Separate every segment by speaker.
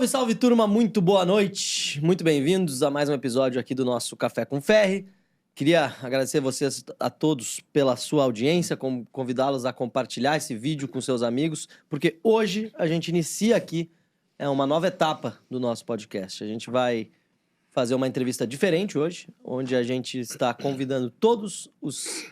Speaker 1: Salve, salve, turma! Muito boa noite. Muito bem-vindos a mais um episódio aqui do nosso Café com Ferri. Queria agradecer vocês a todos pela sua audiência, convidá-los a compartilhar esse vídeo com seus amigos, porque hoje a gente inicia aqui uma nova etapa do nosso podcast. A gente vai fazer uma entrevista diferente hoje, onde a gente está convidando todos os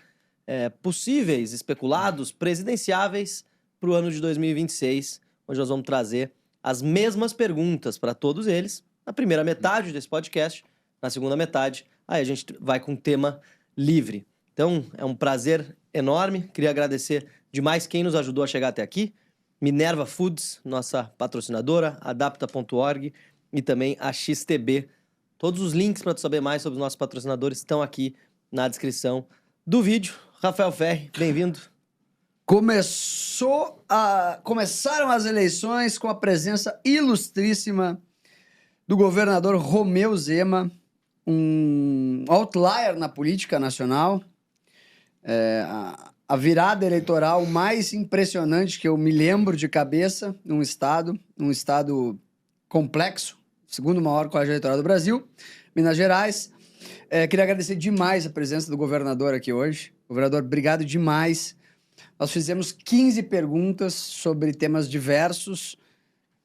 Speaker 1: possíveis especulados presidenciáveis para o ano de 2026, onde nós vamos trazer as mesmas perguntas para todos eles, na primeira metade desse podcast. Na segunda metade, aí a gente vai com tema livre. Então, é um prazer enorme. Queria agradecer demais quem nos ajudou a chegar até aqui. Minerva Foods, nossa patrocinadora, Adapta.org e também a XTB. Todos os links para tu saber mais sobre os nossos patrocinadores estão aqui na descrição do vídeo. Rafael Ferri, bem-vindo.
Speaker 2: Começaram as eleições com a presença ilustríssima do governador Romeu Zema, um outlier na política nacional. A virada eleitoral mais impressionante que eu me lembro de cabeça num estado complexo, segundo maior colégio eleitoral do Brasil, Minas Gerais. Queria agradecer demais a presença do governador aqui hoje. Governador, obrigado demais. Nós fizemos 15 perguntas sobre temas diversos,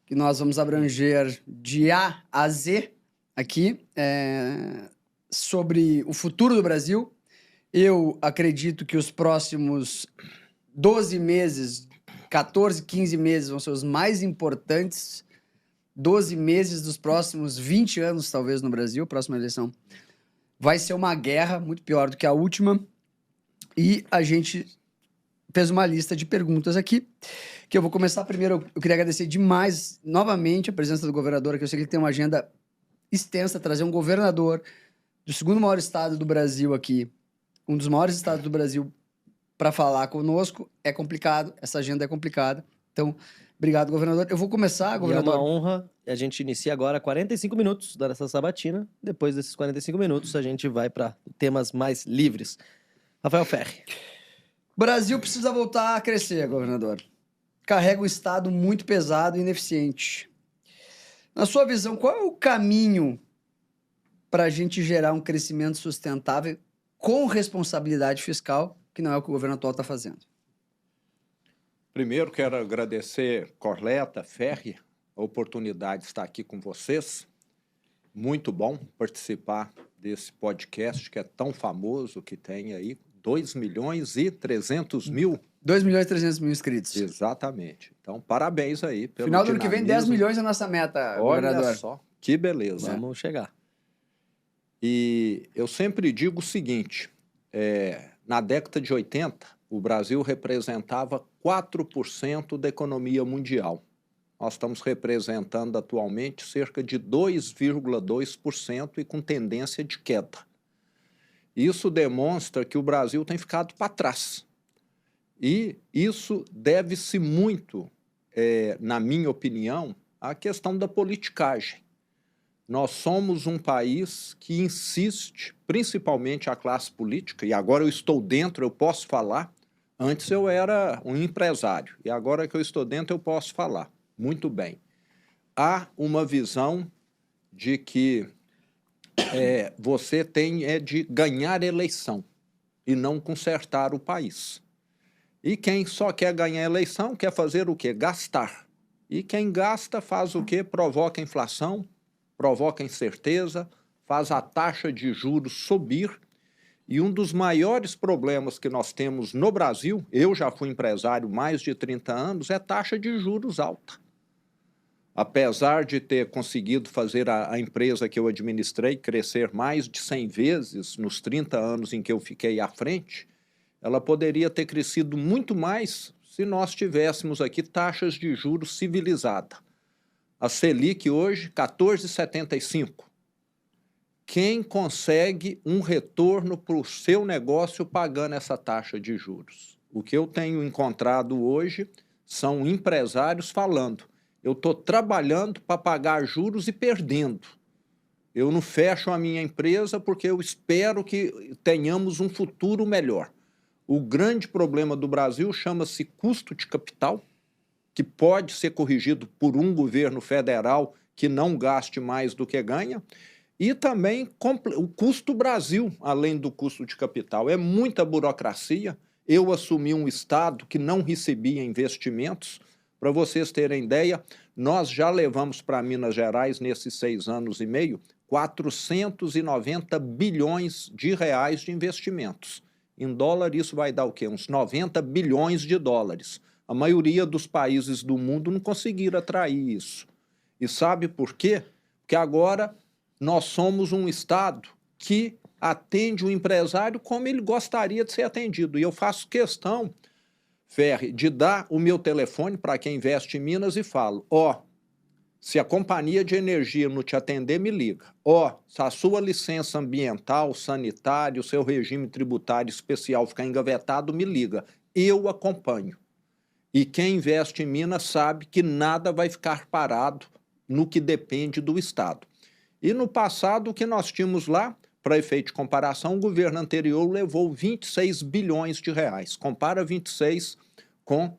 Speaker 2: que nós vamos abranger de A a Z aqui, sobre o futuro do Brasil. Eu acredito que os próximos 12 meses, 14, 15 meses vão ser os mais importantes. 12 meses dos próximos 20 anos, talvez, no Brasil. Próxima eleição vai ser uma guerra muito pior do que a última. E a gente fez uma lista de perguntas aqui, que eu vou começar primeiro. Eu queria agradecer demais, novamente, a presença do governador, que eu sei que ele tem uma agenda extensa. Trazer um governador do segundo maior estado do Brasil aqui, um dos maiores estados do Brasil, para falar conosco, é complicado. Essa agenda é complicada. Então, obrigado, governador. Eu vou começar, governador.
Speaker 1: É uma honra. A gente inicia agora 45 minutos dessa sabatina. Depois desses 45 minutos, a gente vai para temas mais livres. Rafael Ferri.
Speaker 2: O Brasil precisa voltar a crescer, governador. Carrega um estado muito pesado e ineficiente. Na sua visão, qual é o caminho para a gente gerar um crescimento sustentável com responsabilidade fiscal, que não é o que o governo atual está fazendo?
Speaker 3: Primeiro, quero agradecer Corleta, Ferri, a oportunidade de estar aqui com vocês. Muito bom participar desse podcast que é tão famoso, que tem aí 2.300.000.
Speaker 2: 2.300.000 inscritos.
Speaker 3: Exatamente. Então, parabéns aí pelo
Speaker 2: final do ano que vem, 10 milhões é a nossa meta, governador.
Speaker 3: Olha só, que beleza.
Speaker 1: Vamos chegar.
Speaker 3: E eu sempre digo o seguinte, na década de 80, o Brasil representava 4% da economia mundial. Nós estamos representando atualmente cerca de 2,2% e com tendência de queda. Isso demonstra que o Brasil tem ficado para trás. E isso deve-se muito, na minha opinião, à questão da politicagem. Nós somos um país que insiste, principalmente a classe política, e agora eu estou dentro, eu posso falar. Antes eu era um empresário, e agora que eu estou dentro eu posso falar. Muito bem. Há uma visão de que você tem de ganhar eleição e não consertar o país. E quem só quer ganhar eleição quer fazer o quê? Gastar. E quem gasta faz o quê? Provoca inflação, provoca incerteza, faz a taxa de juros subir. E um dos maiores problemas que nós temos no Brasil, eu já fui empresário mais de 30 anos, é taxa de juros alta. Apesar de ter conseguido fazer a empresa que eu administrei crescer mais de 100 vezes nos 30 anos em que eu fiquei à frente, ela poderia ter crescido muito mais se nós tivéssemos aqui taxas de juros civilizadas. A Selic hoje, 14,75. Quem consegue um retorno para o seu negócio pagando essa taxa de juros? O que eu tenho encontrado hoje são empresários falando: eu estou trabalhando para pagar juros e perdendo. Eu não fecho a minha empresa porque eu espero que tenhamos um futuro melhor. O grande problema do Brasil chama-se custo de capital, que pode ser corrigido por um governo federal que não gaste mais do que ganha, e também o custo Brasil, além do custo de capital. É muita burocracia. Eu assumi um estado que não recebia investimentos. Para vocês terem ideia, nós já levamos para Minas Gerais, nesses 6 anos e meio, 490 bilhões de reais de investimentos. Em dólar, isso vai dar o quê? Uns 90 bilhões de dólares. A maioria dos países do mundo não conseguiram atrair isso. E sabe por quê? Porque agora nós somos um estado que atende o empresário como ele gostaria de ser atendido. E eu faço questão, Ferri, de dar o meu telefone para quem investe em Minas e falo, se a companhia de energia não te atender, me liga. Se a sua licença ambiental, sanitária, o seu regime tributário especial ficar engavetado, me liga. Eu acompanho. E quem investe em Minas sabe que nada vai ficar parado no que depende do Estado. E no passado, o que nós tínhamos lá, para efeito de comparação, o governo anterior levou 26 bilhões de reais. Compara 26 com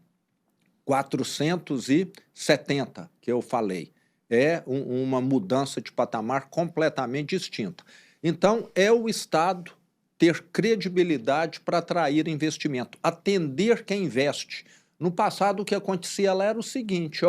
Speaker 3: 470, que eu falei. É uma mudança de patamar completamente distinta. Então, é o Estado ter credibilidade para atrair investimento, atender quem investe. No passado, o que acontecia lá era o seguinte,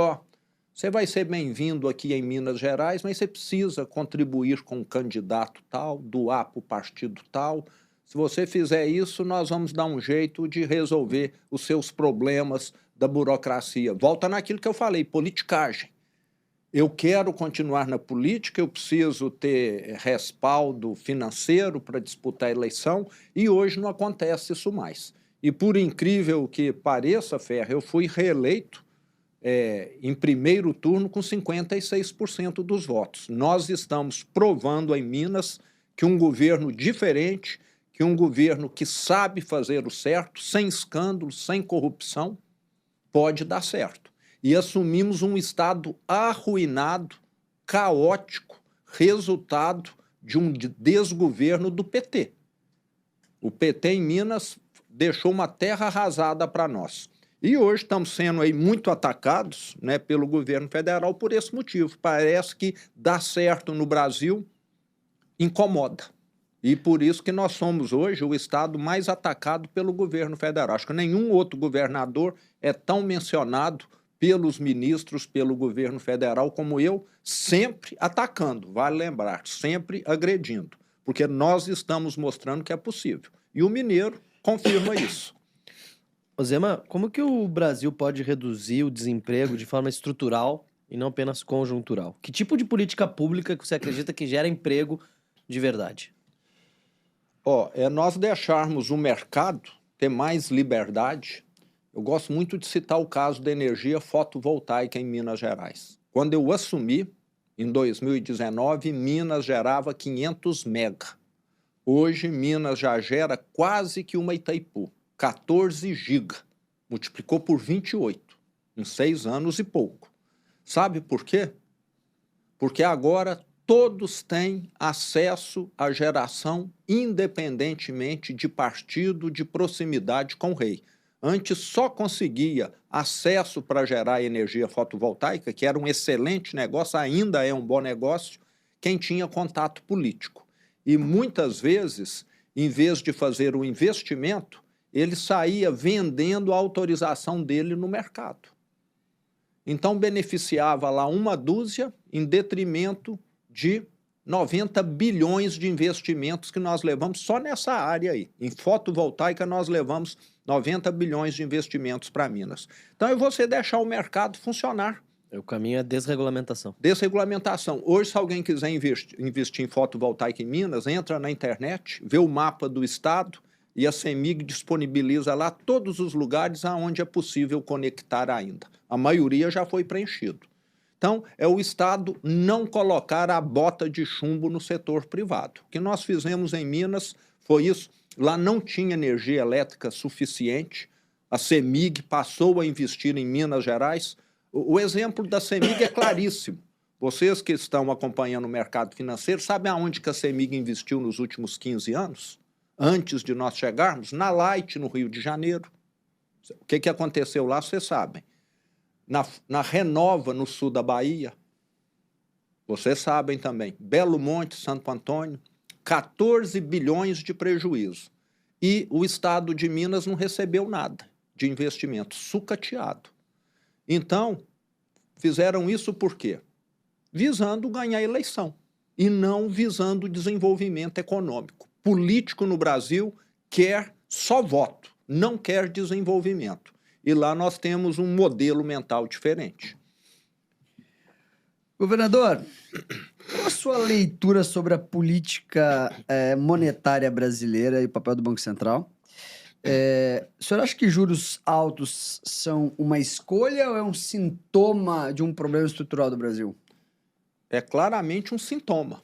Speaker 3: você vai ser bem-vindo aqui em Minas Gerais, mas você precisa contribuir com um candidato tal, doar para o partido tal. Se você fizer isso, nós vamos dar um jeito de resolver os seus problemas da burocracia. Volta naquilo que eu falei, politicagem. Eu quero continuar na política, eu preciso ter respaldo financeiro para disputar a eleição e hoje não acontece isso mais. E por incrível que pareça, Ferro, eu fui reeleito em primeiro turno com 56% dos votos. Nós estamos provando em Minas que um governo diferente, que um governo que sabe fazer o certo, sem escândalos, sem corrupção, pode dar certo. E assumimos um Estado arruinado, caótico, resultado de um desgoverno do PT. O PT em Minas deixou uma terra arrasada para nós. E hoje estamos sendo aí muito atacados, né, pelo governo federal por esse motivo. Parece que dar certo no Brasil incomoda. E por isso que nós somos hoje o estado mais atacado pelo governo federal. Acho que nenhum outro governador é tão mencionado pelos ministros, pelo governo federal como eu, sempre atacando, vale lembrar, sempre agredindo, porque nós estamos mostrando que é possível. E o mineiro confirma isso.
Speaker 1: Zema, como que o Brasil pode reduzir o desemprego de forma estrutural e não apenas conjuntural? Que tipo de política pública que você acredita que gera emprego de verdade?
Speaker 3: É nós deixarmos o mercado ter mais liberdade. Eu gosto muito de citar o caso da energia fotovoltaica em Minas Gerais. Quando eu assumi, em 2019, Minas gerava 500 mega. Hoje, Minas já gera quase que uma Itaipu, 14 giga. Multiplicou por 28, em 6 anos e pouco. Sabe por quê? Porque agora todos têm acesso à geração independentemente de partido, de proximidade com o rei. Antes só conseguia acesso para gerar energia fotovoltaica, que era um excelente negócio, ainda é um bom negócio, quem tinha contato político. E muitas vezes, em vez de fazer o investimento, ele saía vendendo a autorização dele no mercado. Então beneficiava lá uma dúzia em detrimento de 90 bilhões de investimentos que nós levamos só nessa área aí. Em fotovoltaica nós levamos 90 bilhões de investimentos para Minas. Então é você deixar o mercado funcionar.
Speaker 1: O caminho é desregulamentação.
Speaker 3: Desregulamentação. Hoje, se alguém quiser investir em fotovoltaica em Minas, entra na internet, vê o mapa do estado e a CEMIG disponibiliza lá todos os lugares aonde é possível conectar ainda. A maioria já foi preenchido. Então, é o Estado não colocar a bota de chumbo no setor privado. O que nós fizemos em Minas foi isso. Lá não tinha energia elétrica suficiente. A CEMIG passou a investir em Minas Gerais. O exemplo da CEMIG é claríssimo. Vocês que estão acompanhando o mercado financeiro, sabem aonde que a CEMIG investiu nos últimos 15 anos? Antes de nós chegarmos? Na Light, no Rio de Janeiro. O que aconteceu lá, vocês sabem. Na Renova, no sul da Bahia, vocês sabem também, Belo Monte, Santo Antônio, 14 bilhões de prejuízo. E o Estado de Minas não recebeu nada de investimento, sucateado. Então, fizeram isso por quê? Visando ganhar a eleição e não visando o desenvolvimento econômico. Político no Brasil quer só voto, não quer desenvolvimento. E lá nós temos um modelo mental diferente.
Speaker 2: Governador, qual a sua leitura sobre a política monetária brasileira e o papel do Banco Central? O senhor acha que juros altos são uma escolha ou é um sintoma de um problema estrutural do Brasil?
Speaker 3: É claramente um sintoma.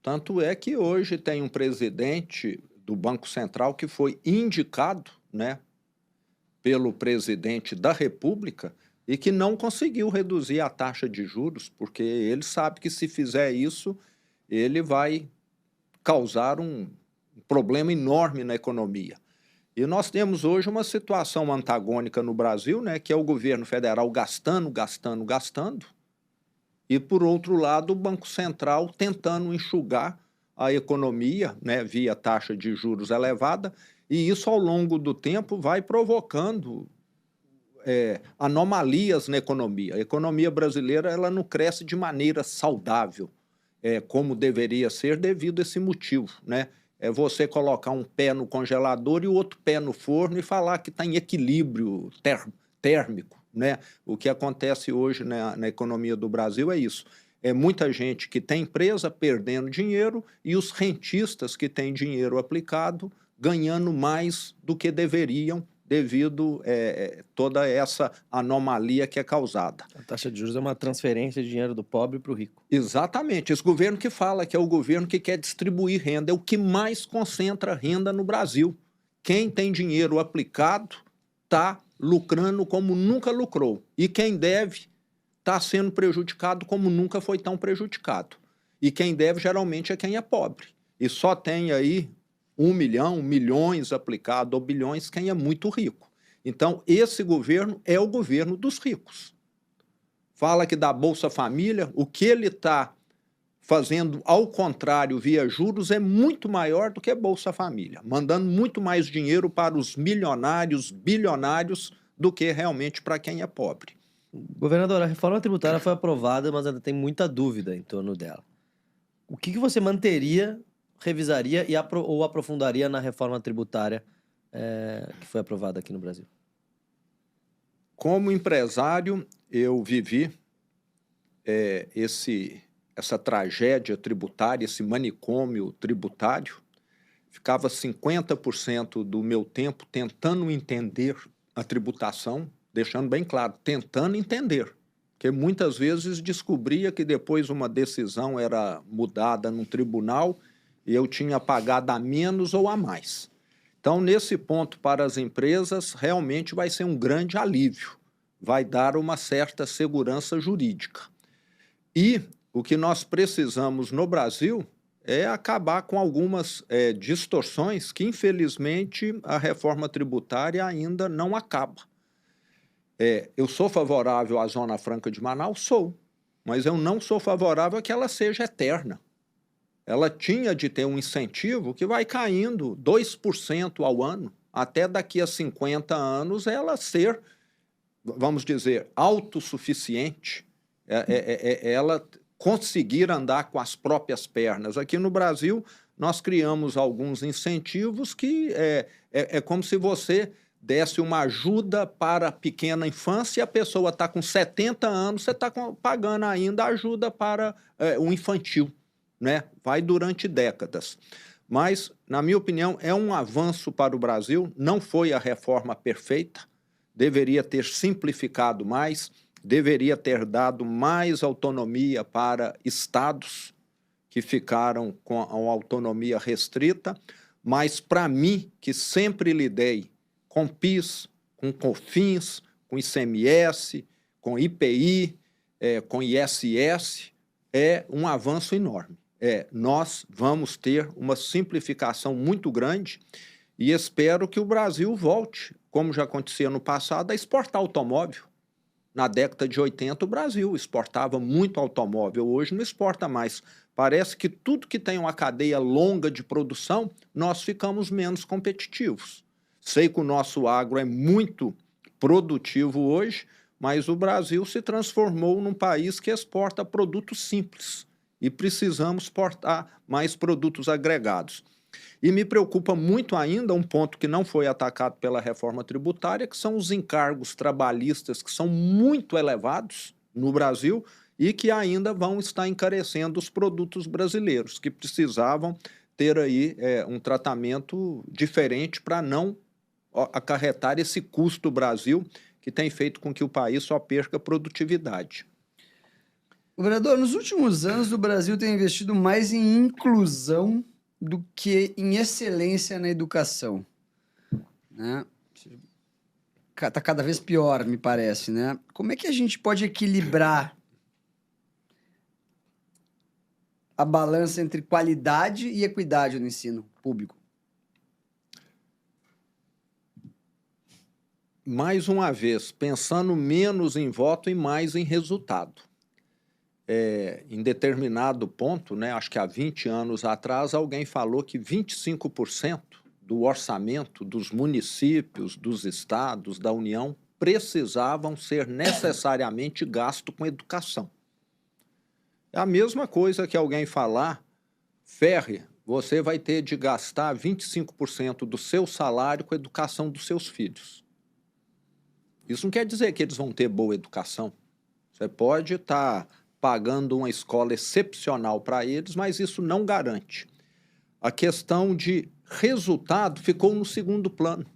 Speaker 3: Tanto é que hoje tem um presidente do Banco Central que foi indicado, né, pelo presidente da República e que não conseguiu reduzir a taxa de juros, porque ele sabe que se fizer isso, ele vai causar um problema enorme na economia. E nós temos hoje uma situação antagônica no Brasil, né, que é o governo federal gastando, e, por outro lado, o Banco Central tentando enxugar a economia, né, via taxa de juros elevada, e isso, ao longo do tempo, vai provocando anomalias na economia. A economia brasileira ela não cresce de maneira saudável, como deveria ser, devido a esse motivo, né? É você colocar um pé no congelador e o outro pé no forno e falar que está em equilíbrio térmico, né? O que acontece hoje na economia do Brasil é isso. É muita gente que tem empresa perdendo dinheiro e os rentistas que têm dinheiro aplicado ganhando mais do que deveriam devido a toda essa anomalia que é causada.
Speaker 1: A taxa de juros é uma transferência de dinheiro do pobre para o rico.
Speaker 3: Exatamente. Esse governo que fala que é o governo que quer distribuir renda, é o que mais concentra renda no Brasil. Quem tem dinheiro aplicado está lucrando como nunca lucrou. E quem deve está sendo prejudicado como nunca foi tão prejudicado. E quem deve geralmente é quem é pobre. E só tem aí 1 milhão, milhões aplicado, ou bilhões, quem é muito rico. Então, esse governo é o governo dos ricos. Fala que da Bolsa Família, o que ele está fazendo ao contrário via juros é muito maior do que Bolsa Família, mandando muito mais dinheiro para os milionários, bilionários, do que realmente para quem é pobre.
Speaker 1: Governador, a reforma tributária foi aprovada, mas ainda tem muita dúvida em torno dela. O que você manteria, revisaria ou aprofundaria na reforma tributária que foi aprovada aqui no Brasil?
Speaker 3: Como empresário, eu vivi essa tragédia tributária, esse manicômio tributário. Ficava 50% do meu tempo tentando entender a tributação, deixando bem claro, tentando entender. Porque muitas vezes descobria que depois uma decisão era mudada num tribunal e eu tinha pagado a menos ou a mais. Então, nesse ponto, para as empresas, realmente vai ser um grande alívio. Vai dar uma certa segurança jurídica. E o que nós precisamos no Brasil é acabar com algumas distorções que, infelizmente, a reforma tributária ainda não acaba. Eu sou favorável à Zona Franca de Manaus? Sou, mas eu não sou favorável a que ela seja eterna. Ela tinha de ter um incentivo que vai caindo 2% ao ano, até daqui a 50 anos ela ser, vamos dizer, autossuficiente, ela conseguir andar com as próprias pernas. Aqui no Brasil, nós criamos alguns incentivos que é como se você desse uma ajuda para a pequena infância e a pessoa está com 70 anos, você está pagando ainda ajuda para o infantil, né? Vai durante décadas. Mas, na minha opinião, é um avanço para o Brasil, não foi a reforma perfeita, deveria ter simplificado mais, deveria ter dado mais autonomia para estados que ficaram com a autonomia restrita, mas para mim, que sempre lidei com PIS, com COFINS, com ICMS, com IPI, com ISS, é um avanço enorme. Nós vamos ter uma simplificação muito grande e espero que o Brasil volte, como já acontecia no passado, a exportar automóvel. Na década de 80, o Brasil exportava muito automóvel, hoje não exporta mais. Parece que tudo que tem uma cadeia longa de produção, nós ficamos menos competitivos. Sei que o nosso agro é muito produtivo hoje, mas o Brasil se transformou num país que exporta produtos simples e precisamos exportar mais produtos agregados. E me preocupa muito ainda um ponto que não foi atacado pela reforma tributária, que são os encargos trabalhistas, que são muito elevados no Brasil e que ainda vão estar encarecendo os produtos brasileiros, que precisavam ter aí um tratamento diferente para não acarretar esse custo Brasil, que tem feito com que o país só perca produtividade.
Speaker 2: Governador, nos últimos anos o Brasil tem investido mais em inclusão do que em excelência na educação, né? Tá cada vez pior, me parece, né? Como é que a gente pode equilibrar a balança entre qualidade e equidade no ensino público?
Speaker 3: Mais uma vez, pensando menos em voto e mais em resultado. Em determinado ponto, né, acho que há 20 anos atrás, alguém falou que 25% do orçamento dos municípios, dos estados, da União, precisavam ser necessariamente gasto com educação. É a mesma coisa que alguém falar, Ferri, você vai ter de gastar 25% do seu salário com a educação dos seus filhos. Isso não quer dizer que eles vão ter boa educação. Você pode estar pagando uma escola excepcional para eles, mas isso não garante. A questão de resultado ficou no segundo plano.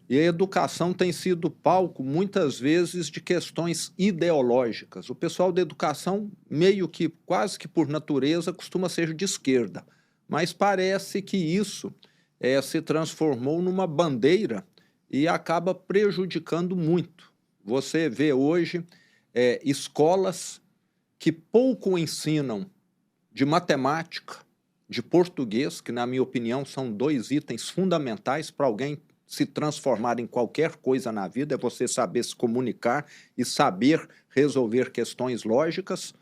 Speaker 3: E a educação tem sido palco, muitas vezes, de questões ideológicas. O pessoal da educação, meio que, quase que por natureza, costuma ser de esquerda. Mas parece que isso se transformou numa bandeira e acaba prejudicando muito. Você vê hoje escolas que pouco ensinam de matemática, de português, que, na minha opinião, são 2 itens fundamentais para alguém se transformar em qualquer coisa na vida, é você saber se comunicar e saber resolver questões lógicas,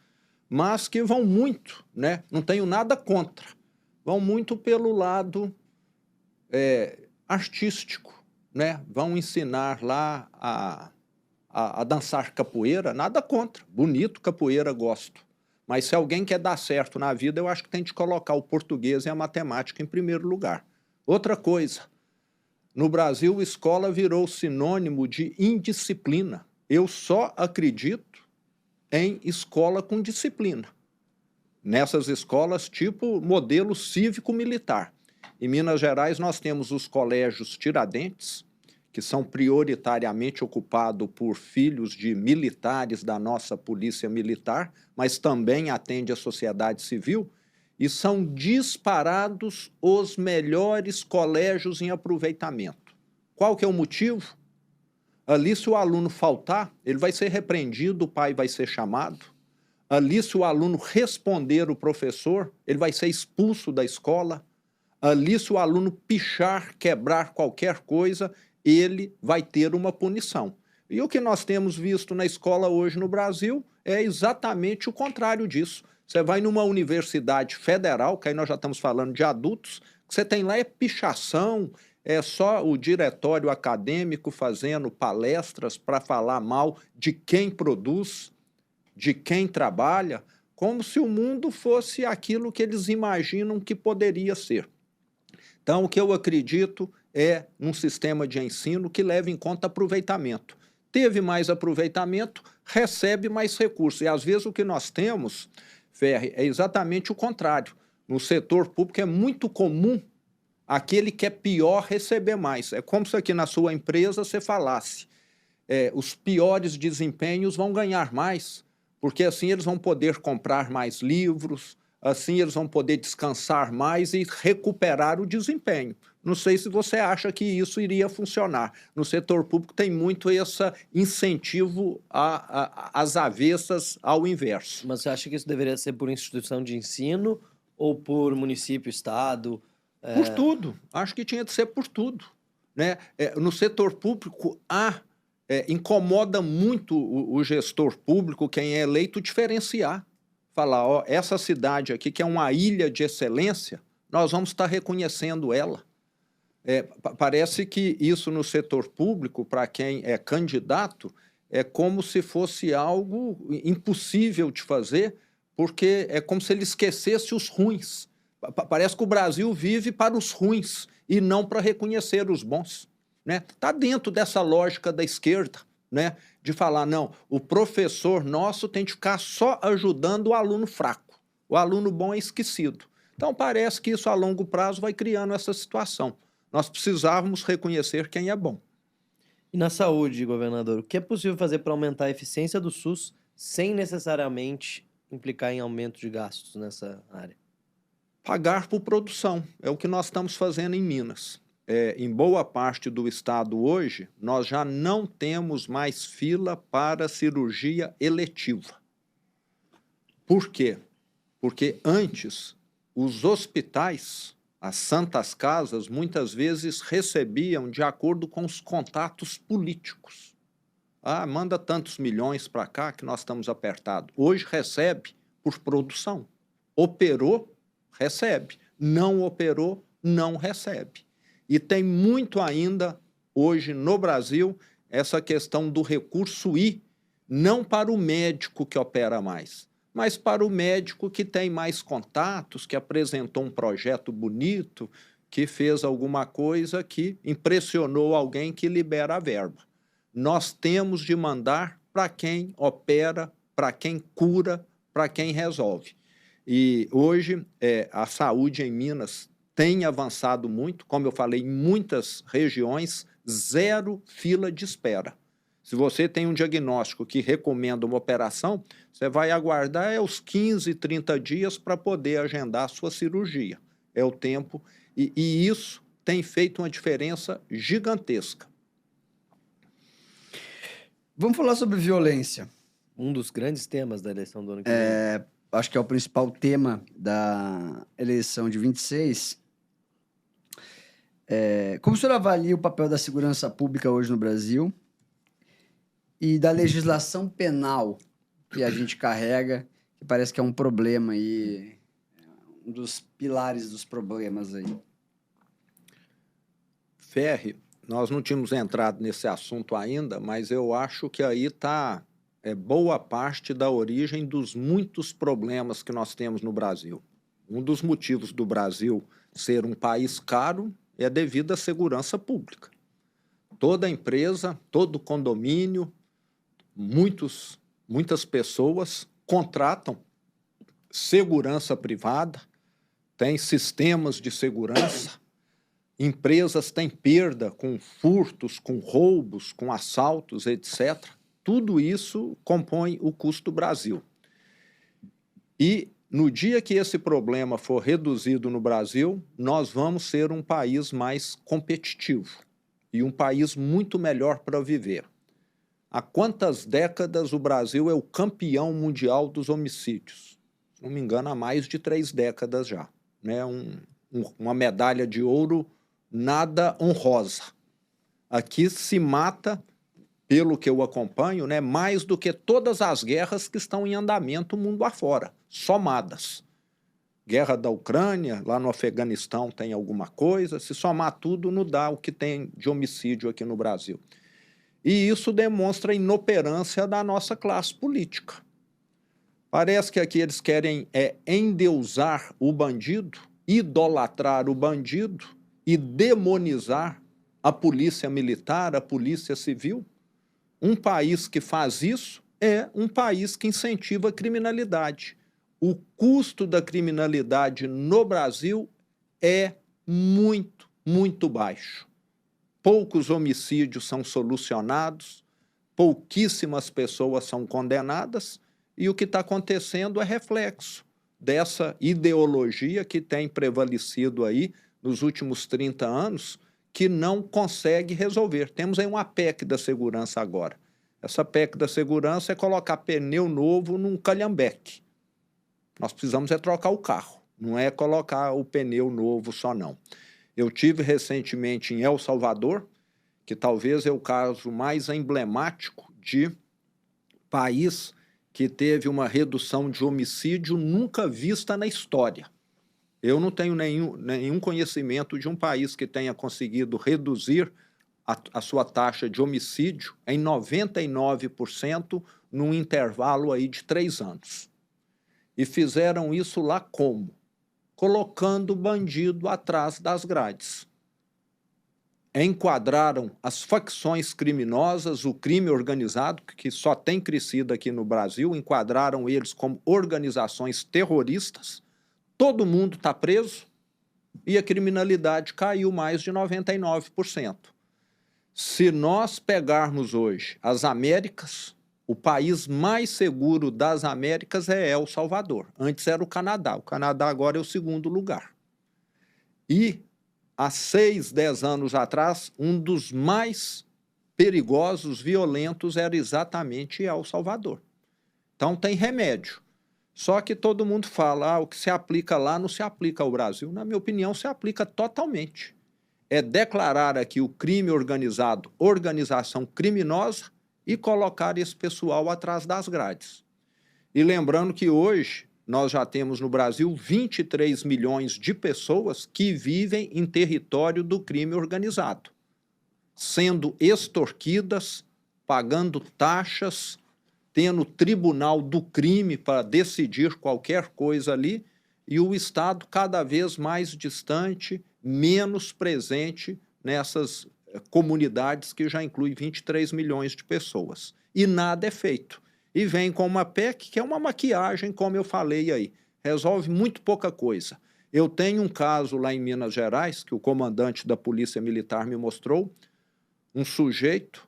Speaker 3: mas que vão muito, né? Não tenho nada contra, vão muito pelo lado artístico, né? Vão ensinar lá a dançar capoeira, nada contra, bonito, capoeira, gosto. Mas se alguém quer dar certo na vida, eu acho que tem de colocar o português e a matemática em primeiro lugar. Outra coisa, no Brasil, escola virou sinônimo de indisciplina. Eu só acredito em escola com disciplina. Nessas escolas tipo modelo cívico-militar. Em Minas Gerais, nós temos os colégios Tiradentes, que são prioritariamente ocupados por filhos de militares da nossa polícia militar, mas também atende a sociedade civil, e são disparados os melhores colégios em aproveitamento. Qual que é o motivo? Ali, se o aluno faltar, ele vai ser repreendido, o pai vai ser chamado. Ali, se o aluno responder o professor, ele vai ser expulso da escola. Ali, se o aluno pichar, quebrar qualquer coisa, ele vai ter uma punição. E o que nós temos visto na escola hoje no Brasil é exatamente o contrário disso. Você vai numa universidade federal, que aí nós já estamos falando de adultos, que você tem lá pichação, é só o diretório acadêmico fazendo palestras para falar mal de quem produz, de quem trabalha, como se o mundo fosse aquilo que eles imaginam que poderia ser. Então, o que eu acredito é num sistema de ensino que leva em conta aproveitamento. Teve mais aproveitamento, recebe mais recursos. E, às vezes, o que nós temos, Ferri, é exatamente o contrário. No setor público é muito comum aquele que é pior receber mais. É como se aqui na sua empresa você falasse, os piores desempenhos vão ganhar mais, porque assim eles vão poder comprar mais livros, assim eles vão poder descansar mais e recuperar o desempenho. Não sei se você acha que isso iria funcionar. No setor público tem muito esse incentivo às avessas ao inverso.
Speaker 1: Mas você acha que isso deveria ser por instituição de ensino ou por município, estado?
Speaker 3: Por tudo. Acho que tinha de ser por tudo, né? No setor público há incomoda muito o gestor público, quem é eleito, diferenciar. Falar, ó, essa cidade aqui, que é uma ilha de excelência, nós vamos estar reconhecendo ela. Parece que isso no setor público, para quem é candidato, é como se fosse algo impossível de fazer, porque é como se ele esquecesse os ruins. Parece que o Brasil vive para os ruins e não para reconhecer os bons. Está dentro dessa lógica da esquerda, né? De falar, não, o professor nosso tem de ficar só ajudando o aluno fraco. O aluno bom é esquecido. Então, parece que isso a longo prazo vai criando essa situação. Nós precisávamos reconhecer quem é bom.
Speaker 1: E na saúde, governador, o que é possível fazer para aumentar a eficiência do SUS sem necessariamente implicar em aumento de gastos nessa área?
Speaker 3: Pagar por produção. É o que nós estamos fazendo em Minas. Em boa parte do estado hoje, nós já não temos mais fila para cirurgia eletiva. Por quê? Porque antes, os hospitais, as santas casas, muitas vezes recebiam de acordo com os contatos políticos. Ah, manda tantos milhões para cá que nós estamos apertados. Hoje recebe por produção. Operou, recebe. Não operou, não recebe. E tem muito ainda, hoje no Brasil, essa questão do recurso ir, não para o médico que opera mais, mas para o médico que tem mais contatos, que apresentou um projeto bonito, que fez alguma coisa que impressionou alguém que libera a verba. Nós temos de mandar para quem opera, para quem cura, para quem resolve. E hoje a saúde em Minas tem avançado muito, como eu falei, em muitas regiões, 0 fila de espera. Se você tem um diagnóstico que recomenda uma operação, você vai aguardar os 15, 30 dias para poder agendar a sua cirurgia. É o tempo, e isso tem feito uma diferença gigantesca.
Speaker 2: Vamos falar sobre violência.
Speaker 1: Um dos grandes temas da eleição do ano que vem.
Speaker 2: Acho que é o principal tema da eleição de 26. Como o senhor avalia o papel da segurança pública hoje no Brasil e da legislação penal que a gente carrega, que parece que é um problema e um dos pilares dos problemas aí?
Speaker 3: Ferri, nós não tínhamos entrado nesse assunto ainda, mas eu acho que aí está boa parte da origem dos muitos problemas que nós temos no Brasil. Um dos motivos do Brasil ser um país caro é devido à segurança pública. Toda empresa, todo condomínio, muitas pessoas contratam segurança privada, tem sistemas de segurança, empresas têm perda com furtos, com roubos, com assaltos, etc. Tudo isso compõe o custo do Brasil. E no dia que esse problema for reduzido no Brasil, nós vamos ser um país mais competitivo e um país muito melhor para viver. Há quantas décadas o Brasil é o campeão mundial dos homicídios? Se não me engano, há mais de 3 décadas já. Né? Uma medalha de ouro nada honrosa. Aqui se mata, pelo que eu acompanho, né, mais do que todas as guerras que estão em andamento mundo afora, somadas. Guerra da Ucrânia, lá no Afeganistão tem alguma coisa, se somar tudo não dá o que tem de homicídio aqui no Brasil. E isso demonstra a inoperância da nossa classe política. Parece que aqui eles querem endeusar o bandido, idolatrar o bandido e demonizar a polícia militar, a polícia civil. Um país que faz isso é um país que incentiva a criminalidade. O custo da criminalidade no Brasil é muito, muito baixo. Poucos homicídios são solucionados, pouquíssimas pessoas são condenadas, e o que está acontecendo é reflexo dessa ideologia que tem prevalecido aí nos últimos 30 anos, que não consegue resolver. Temos aí uma PEC da segurança agora. Essa PEC da segurança é colocar pneu novo num calhambeque. Nós precisamos trocar o carro, não é colocar o pneu novo só não. Eu tive recentemente em El Salvador, que talvez é o caso mais emblemático de país que teve uma redução de homicídio nunca vista na história. Eu não tenho nenhum conhecimento de um país que tenha conseguido reduzir a sua taxa de homicídio em 99% num intervalo aí de 3 anos. E fizeram isso lá como? Colocando o bandido atrás das grades. Enquadraram as facções criminosas, o crime organizado, que só tem crescido aqui no Brasil, enquadraram eles como organizações terroristas. Todo mundo está preso e a criminalidade caiu mais de 99%. Se nós pegarmos hoje as Américas, o país mais seguro das Américas é El Salvador. Antes era o Canadá. O Canadá agora é o 2º lugar. E há 6, 10 anos atrás, um dos mais perigosos, violentos, era exatamente El Salvador. Então tem remédio. Só que todo mundo fala, o que se aplica lá não se aplica ao Brasil. Na minha opinião, se aplica totalmente. É declarar aqui o crime organizado, organização criminosa, e colocar esse pessoal atrás das grades. E lembrando que hoje nós já temos no Brasil 23 milhões de pessoas que vivem em território do crime organizado, sendo extorquidas, pagando taxas, tendo tribunal do crime para decidir qualquer coisa ali, e o Estado cada vez mais distante, menos presente nessas comunidades que já inclui 23 milhões de pessoas. E nada é feito. E vem com uma PEC que é uma maquiagem, como eu falei aí. Resolve muito pouca coisa. Eu tenho um caso lá em Minas Gerais, que o comandante da Polícia Militar me mostrou, um sujeito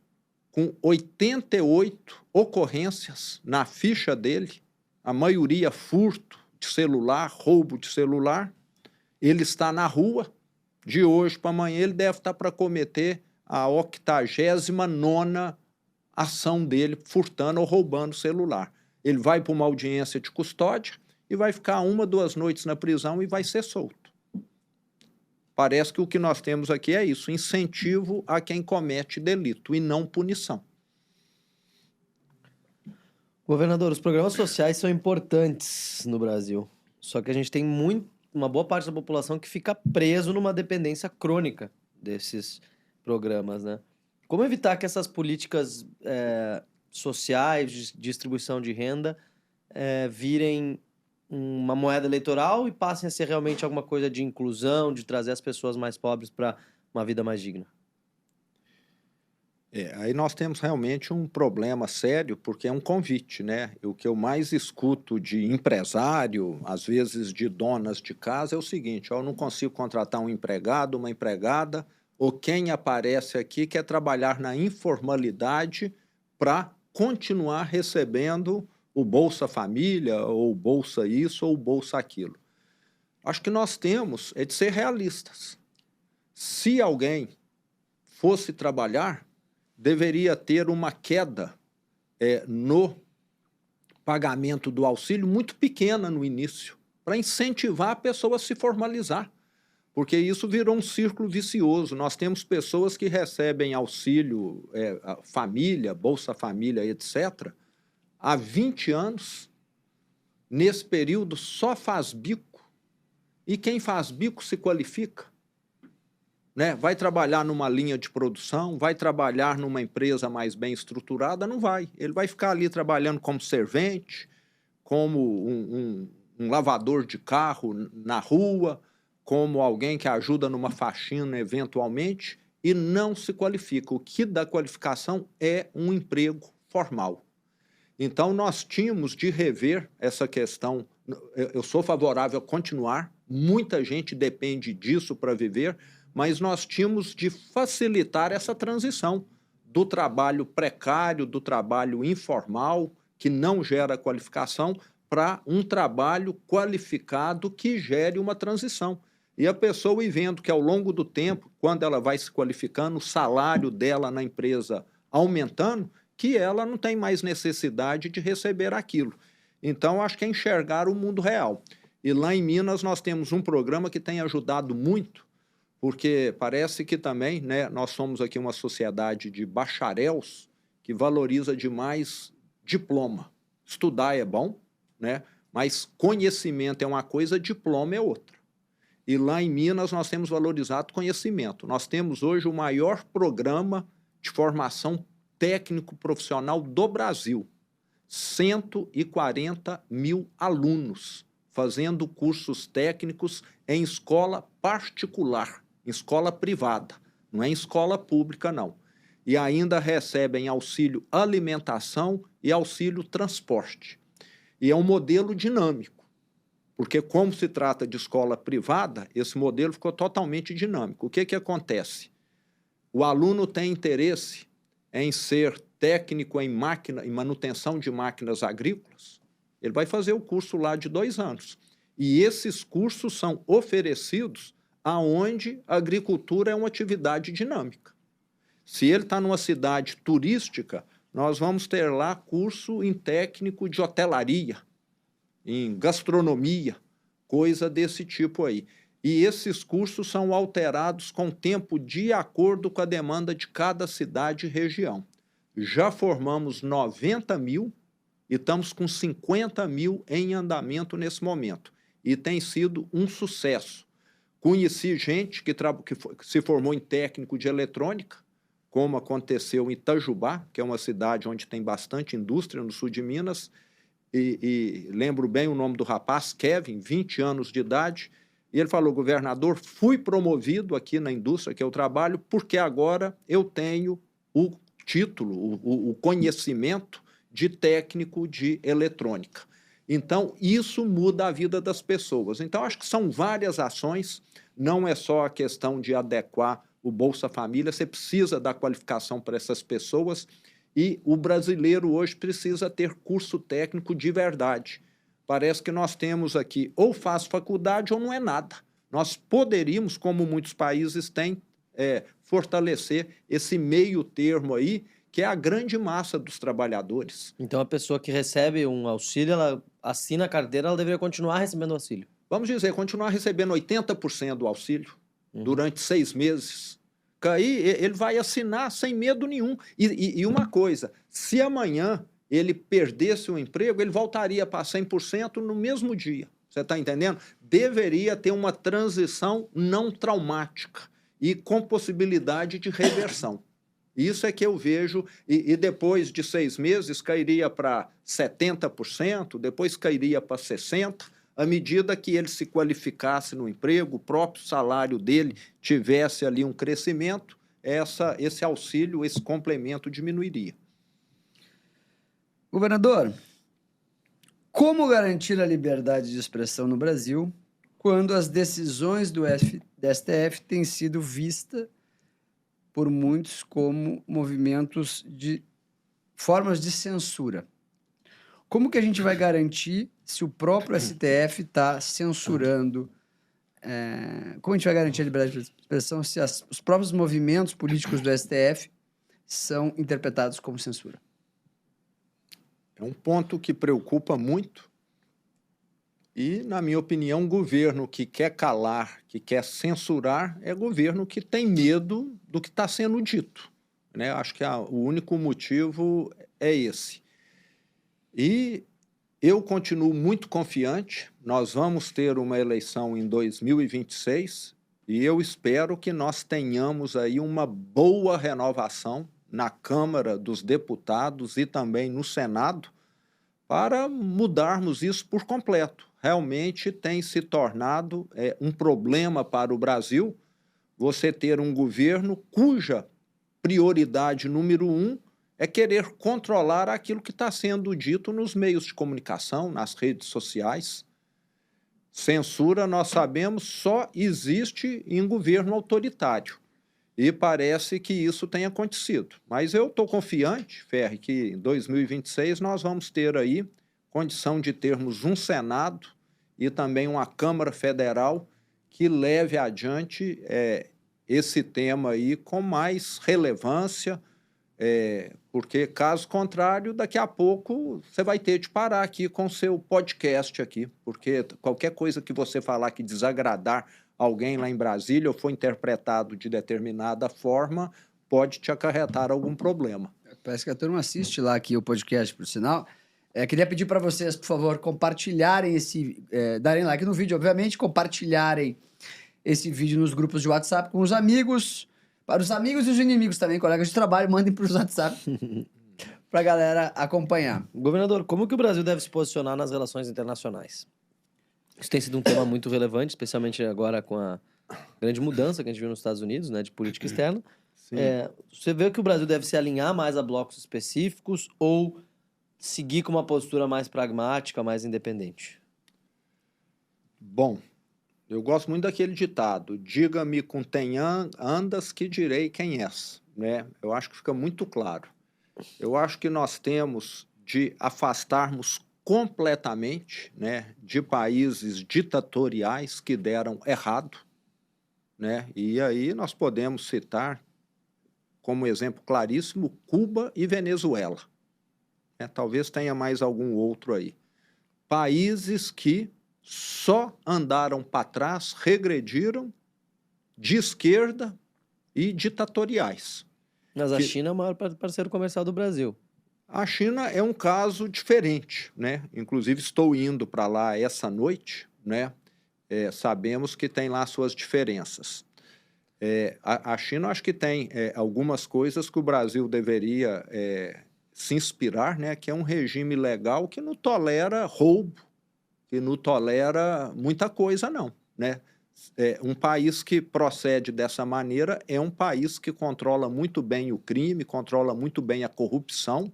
Speaker 3: com 88 ocorrências na ficha dele, a maioria furto de celular, roubo de celular. Ele está na rua, de hoje para amanhã ele deve estar para cometer a 89ª ação dele, furtando ou roubando celular. Ele vai para uma audiência de custódia e vai ficar 1, 2 noites na prisão e vai ser solto. Parece que o que nós temos aqui é isso, incentivo a quem comete delito e não punição.
Speaker 1: Governador, os programas sociais são importantes no Brasil, só que a gente tem uma boa parte da população que fica preso numa dependência crônica desses programas, né? Como evitar que essas políticas sociais, de distribuição de renda, virem uma moeda eleitoral e passem a ser realmente alguma coisa de inclusão, de trazer as pessoas mais pobres para uma vida mais digna?
Speaker 3: Aí nós temos realmente um problema sério, porque é um convite, né? O que eu mais escuto de empresário, às vezes de donas de casa, é o seguinte: eu não consigo contratar um empregado, uma empregada, ou quem aparece aqui quer trabalhar na informalidade para continuar recebendo o Bolsa Família, ou Bolsa isso, ou Bolsa aquilo. Acho que nós temos de ser realistas. Se alguém fosse trabalhar, deveria ter uma queda no pagamento do auxílio muito pequena no início, para incentivar a pessoa a se formalizar, porque isso virou um círculo vicioso. Nós temos pessoas que recebem auxílio, família, Bolsa Família, etc., há 20 anos, nesse período só faz bico, e quem faz bico se qualifica. Né? Vai trabalhar numa linha de produção, vai trabalhar numa empresa mais bem estruturada? Não vai. Ele vai ficar ali trabalhando como servente, como um lavador de carro na rua, como alguém que ajuda numa faxina eventualmente, e não se qualifica. O que dá qualificação é um emprego formal. Então, nós tínhamos de rever essa questão. Eu sou favorável a continuar, muita gente depende disso para viver, mas nós tínhamos de facilitar essa transição do trabalho precário, do trabalho informal, que não gera qualificação, para um trabalho qualificado que gere uma transição. E a pessoa ir vendo que, ao longo do tempo, quando ela vai se qualificando, o salário dela na empresa aumentando, que ela não tem mais necessidade de receber aquilo. Então, acho que é enxergar o mundo real. E lá em Minas nós temos um programa que tem ajudado muito, porque parece que também, né, nós somos aqui uma sociedade de bacharéus que valoriza demais diploma. Estudar é bom, né, mas conhecimento é uma coisa, diploma é outra. E lá em Minas nós temos valorizado conhecimento. Nós temos hoje o maior programa de formação técnico-profissional do Brasil. 140 mil alunos fazendo cursos técnicos em escola particular, em escola privada, não é em escola pública, não. E ainda recebem auxílio alimentação e auxílio transporte. E é um modelo dinâmico, porque como se trata de escola privada, esse modelo ficou totalmente dinâmico. O que acontece? O aluno tem interesse em ser técnico em manutenção de máquinas agrícolas, ele vai fazer o curso lá de 2 anos. E esses cursos são oferecidos aonde a agricultura é uma atividade dinâmica. Se ele está numa cidade turística, nós vamos ter lá curso em técnico de hotelaria, em gastronomia, coisa desse tipo aí. E esses cursos são alterados com o tempo de acordo com a demanda de cada cidade e região. Já formamos 90 mil e estamos com 50 mil em andamento nesse momento. E tem sido um sucesso. Conheci gente que se formou em técnico de eletrônica, como aconteceu em Itajubá, que é uma cidade onde tem bastante indústria no sul de Minas, e lembro bem o nome do rapaz, Kevin, 20 anos de idade, e ele falou: governador, fui promovido aqui na indústria que eu trabalho porque agora eu tenho o título, o conhecimento de técnico de eletrônica. Então, isso muda a vida das pessoas. Então, acho que são várias ações, não é só a questão de adequar o Bolsa Família, você precisa dar qualificação para essas pessoas e o brasileiro hoje precisa ter curso técnico de verdade. Parece que nós temos aqui ou faz faculdade ou não é nada. Nós poderíamos, como muitos países têm, fortalecer esse meio termo aí, que é a grande massa dos trabalhadores.
Speaker 1: Então, a pessoa que recebe um auxílio, ela assina a carteira, ela deveria continuar recebendo o auxílio.
Speaker 3: Vamos dizer, continuar recebendo 80% do auxílio durante 6 meses. Aí ele vai assinar sem medo nenhum. E uma coisa, se amanhã ele perdesse o emprego, ele voltaria para 100% no mesmo dia. Você está entendendo? Deveria ter uma transição não traumática e com possibilidade de reversão. Isso é que eu vejo, e depois de 6 meses cairia para 70%, depois cairia para 60%, à medida que ele se qualificasse no emprego, o próprio salário dele tivesse ali um crescimento, esse auxílio, esse complemento diminuiria.
Speaker 2: Governador, como garantir a liberdade de expressão no Brasil quando as decisões do STF têm sido vistas por muitos como movimentos de formas de censura? Como que a gente vai garantir se o próprio STF está censurando? Como a gente vai garantir a liberdade de expressão se os próprios movimentos políticos do STF são interpretados como censura?
Speaker 3: É um ponto que preocupa muito e, na minha opinião, um governo que quer calar, que quer censurar, é governo que tem medo do que está sendo dito, né? Acho que o único motivo é esse. E eu continuo muito confiante, nós vamos ter uma eleição em 2026 e eu espero que nós tenhamos aí uma boa renovação na Câmara dos Deputados e também no Senado para mudarmos isso por completo. Realmente tem se tornado um problema para o Brasil você ter um governo cuja prioridade número 1 é querer controlar aquilo que está sendo dito nos meios de comunicação, nas redes sociais. Censura, nós sabemos, só existe em governo autoritário. E parece que isso tem acontecido. Mas eu estou confiante, Ferri, que em 2026 nós vamos ter aí condição de termos um Senado e também uma Câmara Federal que leve adiante esse tema aí com mais relevância, porque, caso contrário, daqui a pouco você vai ter de parar aqui com o seu podcast aqui, porque qualquer coisa que você falar que desagradar alguém lá em Brasília ou foi interpretado de determinada forma, pode te acarretar algum problema.
Speaker 2: Parece que a turma assiste lá aqui o podcast, por sinal. Queria pedir para vocês, por favor, compartilharem darem like no vídeo, obviamente, compartilharem esse vídeo nos grupos de WhatsApp com os amigos, para os amigos e os inimigos também, colegas de trabalho, mandem para os WhatsApp para a galera acompanhar.
Speaker 1: Governador, como que o Brasil deve se posicionar nas relações internacionais? Isso tem sido um tema muito relevante, especialmente agora com a grande mudança que a gente viu nos Estados Unidos, né, de política externa. Você vê que o Brasil deve se alinhar mais a blocos específicos ou seguir com uma postura mais pragmática, mais independente?
Speaker 3: Bom, eu gosto muito daquele ditado, diga-me com quem andas que direi quem és, né? Eu acho que fica muito claro. Eu acho que nós temos de afastarmos completamente, né, de países ditatoriais que deram errado, né? E aí nós podemos citar como exemplo claríssimo Cuba e Venezuela. Talvez tenha mais algum outro aí. Países que só andaram para trás, regrediram, de esquerda e ditatoriais.
Speaker 1: Mas a China é o maior parceiro comercial do Brasil.
Speaker 3: A China é um caso diferente, né? Inclusive estou indo para lá essa noite, né? Sabemos que tem lá suas diferenças. A China acho que tem algumas coisas que o Brasil deveria se inspirar, né? Que é um regime legal que não tolera roubo, que não tolera muita coisa, não, né? Um país que procede dessa maneira é um país que controla muito bem o crime, controla muito bem a corrupção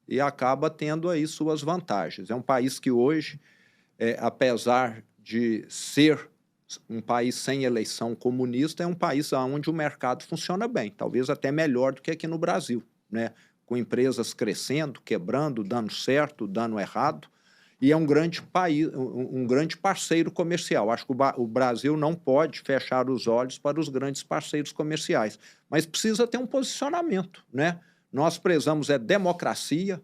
Speaker 3: e acaba tendo aí suas vantagens. É um país que hoje, apesar de ser um país sem eleição comunista, é um país onde o mercado funciona bem, talvez até melhor do que aqui no Brasil, né? Com empresas crescendo, quebrando, dando certo, dando errado, e é um grande país, um grande parceiro comercial. Acho que o Brasil não pode fechar os olhos para os grandes parceiros comerciais, mas precisa ter um posicionamento, né? Nós prezamos democracia,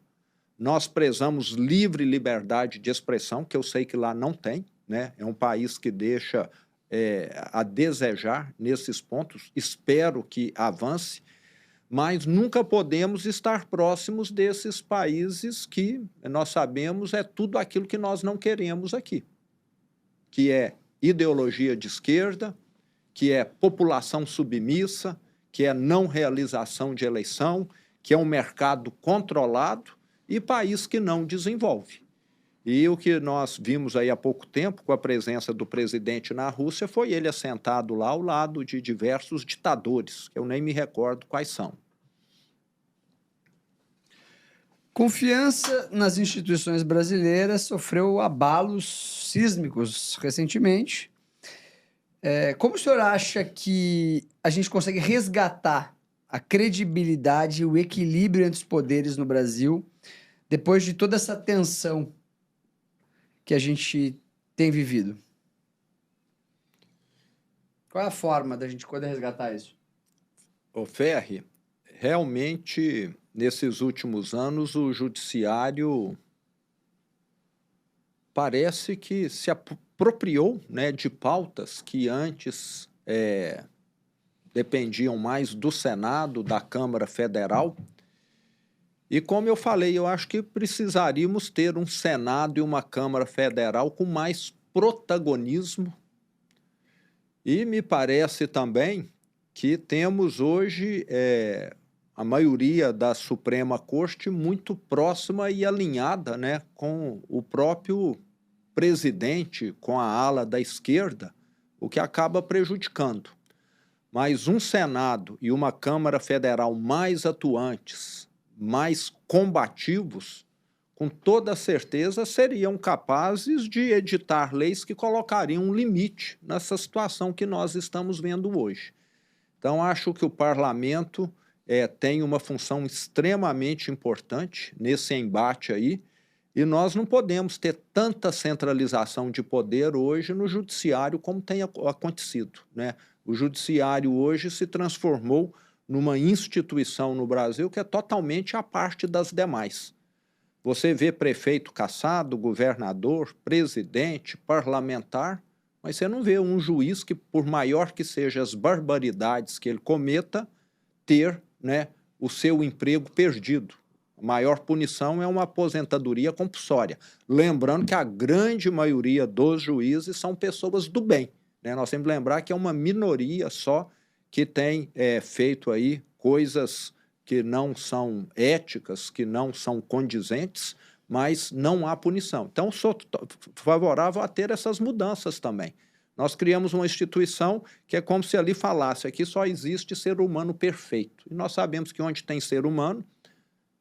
Speaker 3: nós prezamos livre liberdade de expressão, que eu sei que lá não tem, né? É um país que deixa a desejar nesses pontos, espero que avance, mas nunca podemos estar próximos desses países que nós sabemos tudo aquilo que nós não queremos aqui, que é ideologia de esquerda, que é população submissa, que é não realização de eleição, que é um mercado controlado e país que não desenvolve. E o que nós vimos aí há pouco tempo, com a presença do presidente na Rússia, foi ele assentado lá ao lado de diversos ditadores, que eu nem me recordo quais são.
Speaker 2: Confiança nas instituições brasileiras sofreu abalos sísmicos recentemente. Como o senhor acha que a gente consegue resgatar a credibilidade e o equilíbrio entre os poderes no Brasil depois de toda essa tensão que a gente tem vivido? Qual é a forma da gente poder resgatar isso?
Speaker 3: Ô Ferri, realmente, nesses últimos anos, o judiciário parece que se apropriou, né, de pautas que antes dependiam mais do Senado, da Câmara Federal. E como eu falei, eu acho que precisaríamos ter um Senado e uma Câmara Federal com mais protagonismo. E me parece também que temos hoje a maioria da Suprema Corte muito próxima e alinhada, né, com o próprio presidente, com a ala da esquerda, o que acaba prejudicando. Mas um Senado e uma Câmara Federal mais atuantes, mais combativos, com toda certeza seriam capazes de editar leis que colocariam um limite nessa situação que nós estamos vendo hoje. Então, acho que o parlamento tem uma função extremamente importante nesse embate aí, e nós não podemos ter tanta centralização de poder hoje no judiciário como tem acontecido, né? O judiciário hoje se transformou numa instituição no Brasil que é totalmente à parte das demais. Você vê prefeito cassado, governador, presidente, parlamentar, Mas você não vê um juiz que, por maior que sejam as barbaridades que ele cometa, ter, né, o seu emprego perdido. A maior punição é uma aposentadoria compulsória. Lembrando que a grande maioria dos juízes são pessoas do bem, né? Nós temos que lembrar que é uma minoria só que tem feito aí coisas que não são éticas, que não são condizentes, mas não há punição. Então, sou favorável a ter essas mudanças também. Nós criamos uma instituição que é como se ali falasse, aqui só existe ser humano perfeito. E nós sabemos que onde tem ser humano,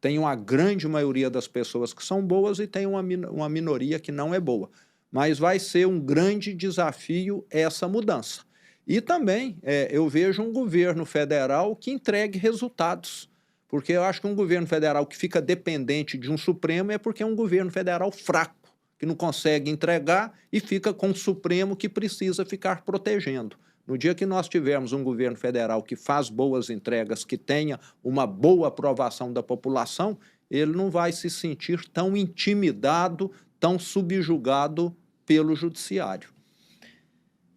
Speaker 3: tem uma grande maioria das pessoas que são boas e tem uma minoria que não é boa. Mas vai ser um grande desafio essa mudança. E também eu vejo um governo federal que entregue resultados, porque eu acho que um governo federal que fica dependente de um Supremo é porque é um governo federal fraco, que não consegue entregar e fica com o Supremo que precisa ficar protegendo. No dia que nós tivermos um governo federal que faz boas entregas, que tenha uma boa aprovação da população, ele não vai se sentir tão intimidado, tão subjugado pelo judiciário.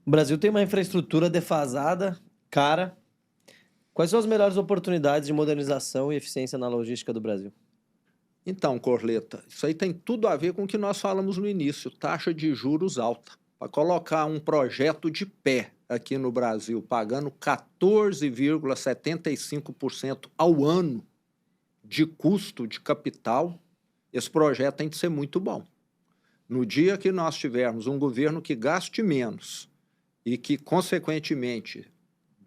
Speaker 1: O Brasil tem uma infraestrutura defasada, cara. Quais são as melhores oportunidades de modernização e eficiência na logística do Brasil?
Speaker 3: Então, Corleta, isso aí tem tudo a ver com o que nós falamos no início, taxa de juros alta. Para colocar um projeto de pé aqui no Brasil, pagando 14,75% ao ano de custo de capital, esse projeto tem que ser muito bom. No dia que nós tivermos um governo que gaste menos e que, consequentemente,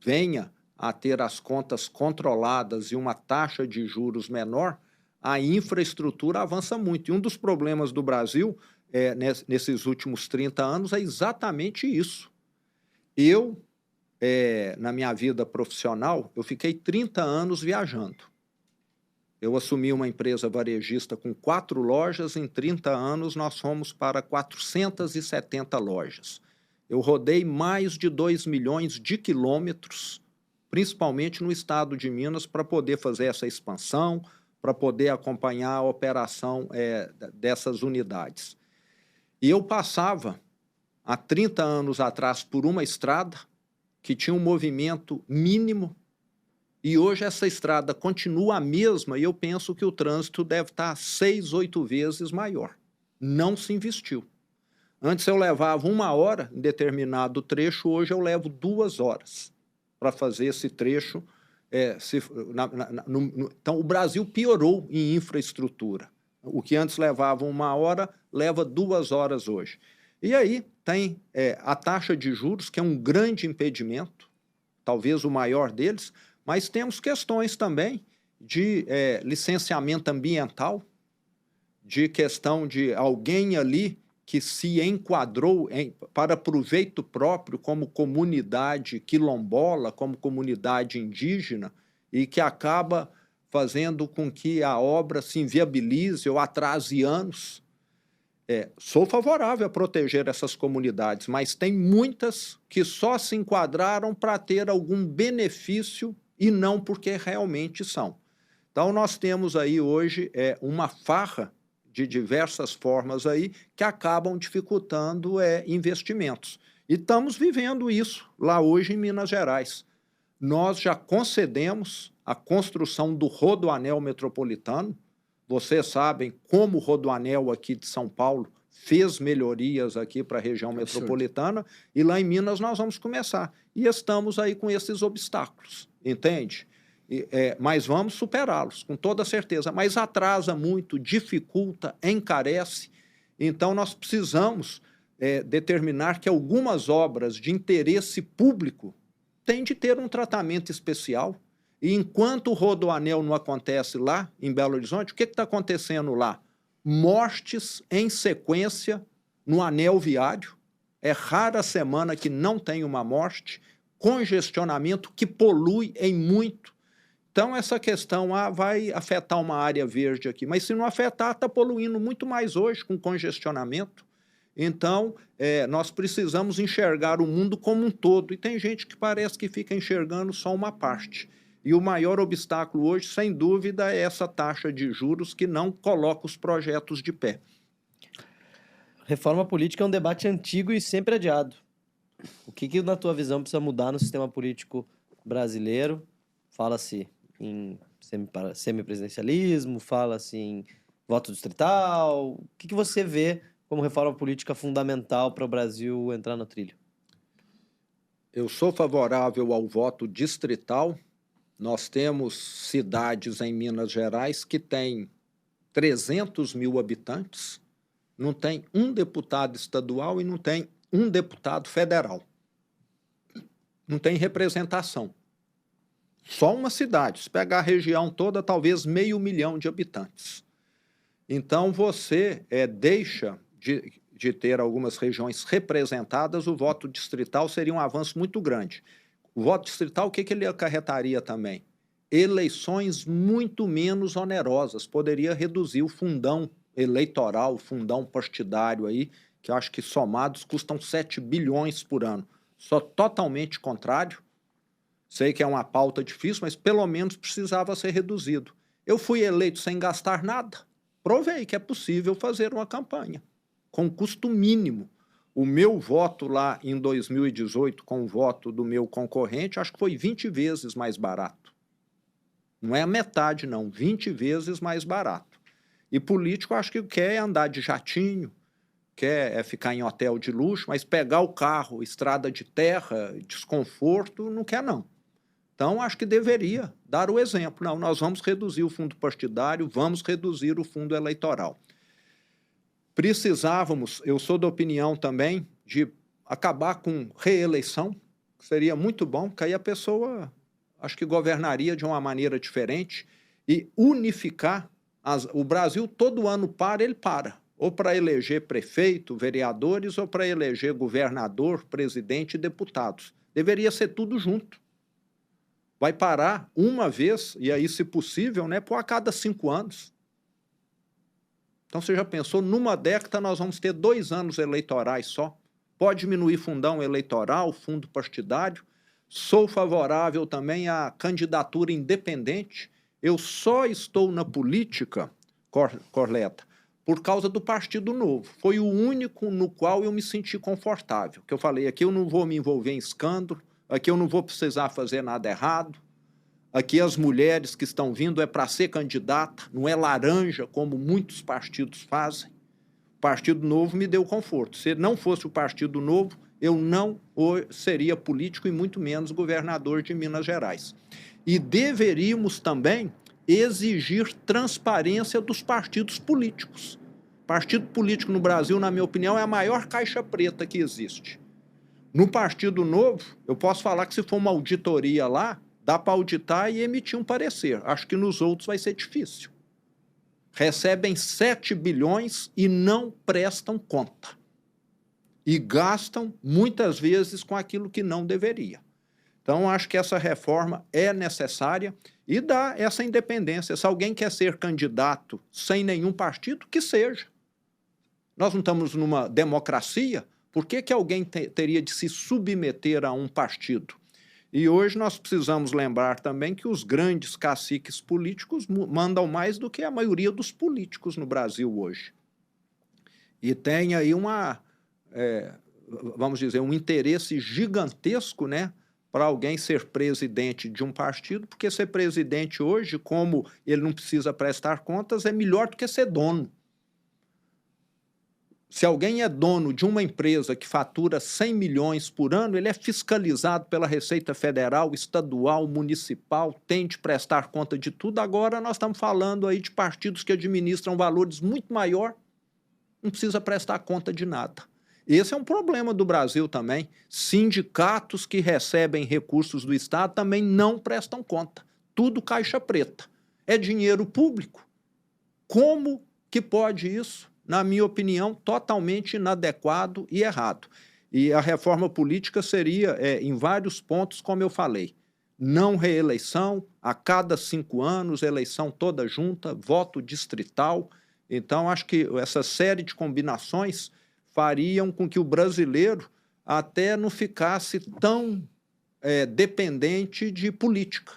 Speaker 3: venha a ter as contas controladas e uma taxa de juros menor, a infraestrutura avança muito. E um dos problemas do Brasil nesses últimos 30 anos é exatamente isso. Eu, na minha vida profissional, eu fiquei 30 anos viajando. Eu assumi uma empresa varejista com 4 lojas, em 30 anos nós fomos para 470 lojas. Eu rodei mais de 2 milhões de quilômetros, principalmente no estado de Minas, para poder fazer essa expansão, para poder acompanhar a operação dessas unidades. E eu passava, há 30 anos atrás, por uma estrada que tinha um movimento mínimo, e hoje essa estrada continua a mesma, e eu penso que o trânsito deve estar 6, 8 vezes maior. Não se investiu. Antes eu levava 1 hora em determinado trecho, hoje eu levo 2 horas para fazer esse trecho. Então, o Brasil piorou em infraestrutura. O que antes levava 1 hora, leva 2 horas hoje. E aí tem a taxa de juros, que é um grande impedimento, talvez o maior deles, mas temos questões também de licenciamento ambiental, de questão de alguém ali que se enquadrou para proveito próprio como comunidade quilombola, como comunidade indígena, e que acaba fazendo com que a obra se inviabilize ou atrase anos. Sou favorável a proteger essas comunidades, mas tem muitas que só se enquadraram para ter algum benefício e não porque realmente são. Então, nós temos aí hoje uma farra de diversas formas aí que acabam dificultando investimentos. E estamos vivendo isso lá hoje em Minas Gerais. Nós já concedemos a construção do Rodoanel Metropolitano. Vocês sabem como o Rodoanel aqui de São Paulo fez melhorias aqui para a região metropolitana, e lá em Minas nós vamos começar. E estamos aí com esses obstáculos, entende? Mas vamos superá-los, com toda certeza. Mas atrasa muito, dificulta, encarece. Então, nós precisamos determinar que algumas obras de interesse público têm de ter um tratamento especial. E enquanto o Rodoanel não acontece lá, em Belo Horizonte, o que está acontecendo lá? Mortes em sequência no anel viário. É rara a semana que não tem uma morte. Congestionamento que polui em muito. Então, essa questão vai afetar uma área verde aqui, mas se não afetar, está poluindo muito mais hoje com congestionamento. Então, nós precisamos enxergar o mundo como um todo, e tem gente que parece que fica enxergando só uma parte. E o maior obstáculo hoje, sem dúvida, é essa taxa de juros que não coloca os projetos de pé.
Speaker 1: Reforma política é um debate antigo e sempre adiado. O que, na tua visão, precisa mudar no sistema político brasileiro? Fala-se em semipresidencialismo, fala-se em voto distrital. O que você vê como reforma política fundamental para o Brasil entrar no trilho?
Speaker 3: Eu sou favorável ao voto distrital. Nós temos cidades em Minas Gerais que têm 300 mil habitantes, não tem um deputado estadual e não tem um deputado federal. Não tem representação. Só uma cidade. Se pegar a região toda, talvez 500 mil de habitantes. Então, você deixa de ter algumas regiões representadas, o voto distrital seria um avanço muito grande. O voto distrital, o que ele acarretaria também? Eleições muito menos onerosas. Poderia reduzir o fundão eleitoral, o fundão partidário aí, que eu acho que somados custam 7 bilhões por ano. Sou totalmente contrário. Sei que é uma pauta difícil, mas pelo menos precisava ser reduzido. Eu fui eleito sem gastar nada. Provei que é possível fazer uma campanha com custo mínimo. O meu voto lá em 2018, com o voto do meu concorrente, acho que foi 20 vezes mais barato. Não é a metade, não. 20 vezes mais barato. E político, acho que quer andar de jatinho, quer ficar em hotel de luxo, mas pegar o carro, estrada de terra, desconforto, não quer, não. Então, acho que deveria dar o exemplo. Não, nós vamos reduzir o fundo partidário, vamos reduzir o fundo eleitoral. Precisávamos, eu sou da opinião também, de acabar com reeleição, que seria muito bom, porque aí a pessoa, acho que governaria de uma maneira diferente e unificar. O Brasil, todo ano ele para. Ou para eleger prefeito, vereadores, ou para eleger governador, presidente e deputados. Deveria ser tudo junto. Vai parar uma vez, e aí, se possível, por a cada 5 anos. Então, você já pensou, numa década nós vamos ter 2 anos eleitorais só? Pode diminuir fundão eleitoral, fundo partidário. Sou favorável também à candidatura independente. Eu só estou na política, Corleta, por causa do Partido Novo. Foi o único no qual eu me senti confortável. Que eu falei, aqui eu não vou me envolver em escândalo, aqui eu não vou precisar fazer nada errado, aqui as mulheres que estão vindo é para ser candidata, não é laranja, como muitos partidos fazem. O Partido Novo me deu conforto. Se não fosse o Partido Novo, eu não seria político e muito menos governador de Minas Gerais. E deveríamos também exigir transparência dos partidos políticos. Partido político no Brasil, na minha opinião, é a maior caixa preta que existe. No Partido Novo, eu posso falar que se for uma auditoria lá, dá para auditar e emitir um parecer. Acho que nos outros vai ser difícil. Recebem 7 bilhões e não prestam conta. E gastam, muitas vezes, com aquilo que não deveria. Então, acho que essa reforma é necessária e dá essa independência. Se alguém quer ser candidato sem nenhum partido, que seja. Nós não estamos numa democracia, por que alguém teria de se submeter a um partido? E hoje nós precisamos lembrar também que os grandes caciques políticos mandam mais do que a maioria dos políticos no Brasil hoje. E tem aí vamos dizer, um interesse gigantesco, para alguém ser presidente de um partido, porque ser presidente hoje, como ele não precisa prestar contas, é melhor do que ser dono. Se alguém é dono de uma empresa que fatura 100 milhões por ano, ele é fiscalizado pela Receita Federal, estadual, municipal, tem de prestar conta de tudo. Agora nós estamos falando aí de partidos que administram valores muito maiores, não precisa prestar conta de nada. Esse é um problema do Brasil também. Sindicatos que recebem recursos do Estado também não prestam conta. Tudo caixa preta. É dinheiro público. Como que pode isso? Na minha opinião, totalmente inadequado e errado. E a reforma política seria, em vários pontos, como eu falei, não reeleição, a cada 5 anos, eleição toda junta, voto distrital. Então, acho que essa série de combinações fariam com que o brasileiro até não ficasse tão dependente de política.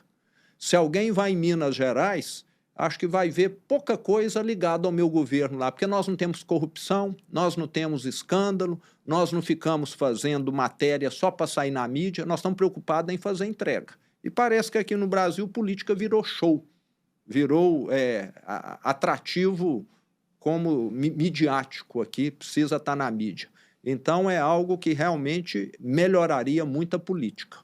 Speaker 3: Se alguém vai em Minas Gerais, acho que vai ver pouca coisa ligada ao meu governo lá, porque nós não temos corrupção, nós não temos escândalo, nós não ficamos fazendo matéria só para sair na mídia, nós estamos preocupados em fazer entrega. E parece que aqui no Brasil política virou show, virou atrativo como midiático aqui, precisa estar na mídia. Então, é algo que realmente melhoraria muito a política.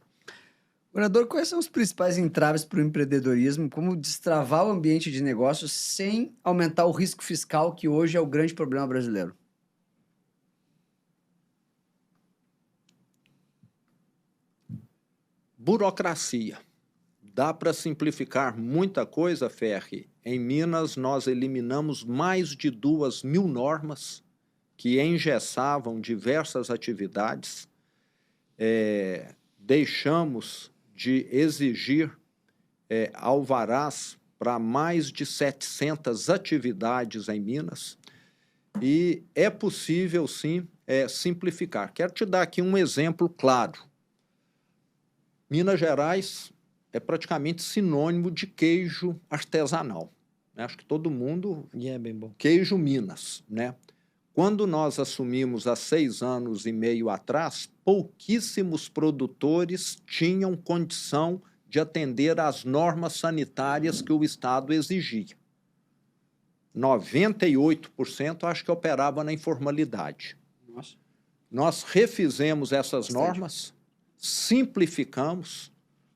Speaker 2: Governador, quais são os principais entraves para o empreendedorismo? Como destravar o ambiente de negócios sem aumentar o risco fiscal, que hoje é o grande problema brasileiro?
Speaker 3: Burocracia. Dá para simplificar muita coisa, Ferri. Em Minas, nós eliminamos mais de 2.000 normas que engessavam diversas atividades. Deixamos de exigir alvarás para mais de 700 atividades em Minas. E é possível, sim, simplificar. Quero te dar aqui um exemplo claro. Minas Gerais é praticamente sinônimo de queijo artesanal, né? Acho que todo mundo...
Speaker 1: E é bem bom.
Speaker 3: Queijo Minas, né? Quando nós assumimos há 6 anos e meio atrás, pouquíssimos produtores tinham condição de atender às normas sanitárias que o Estado exigia. 98% acho que operava na informalidade.
Speaker 2: Nossa.
Speaker 3: Nós refizemos essas normas, simplificamos,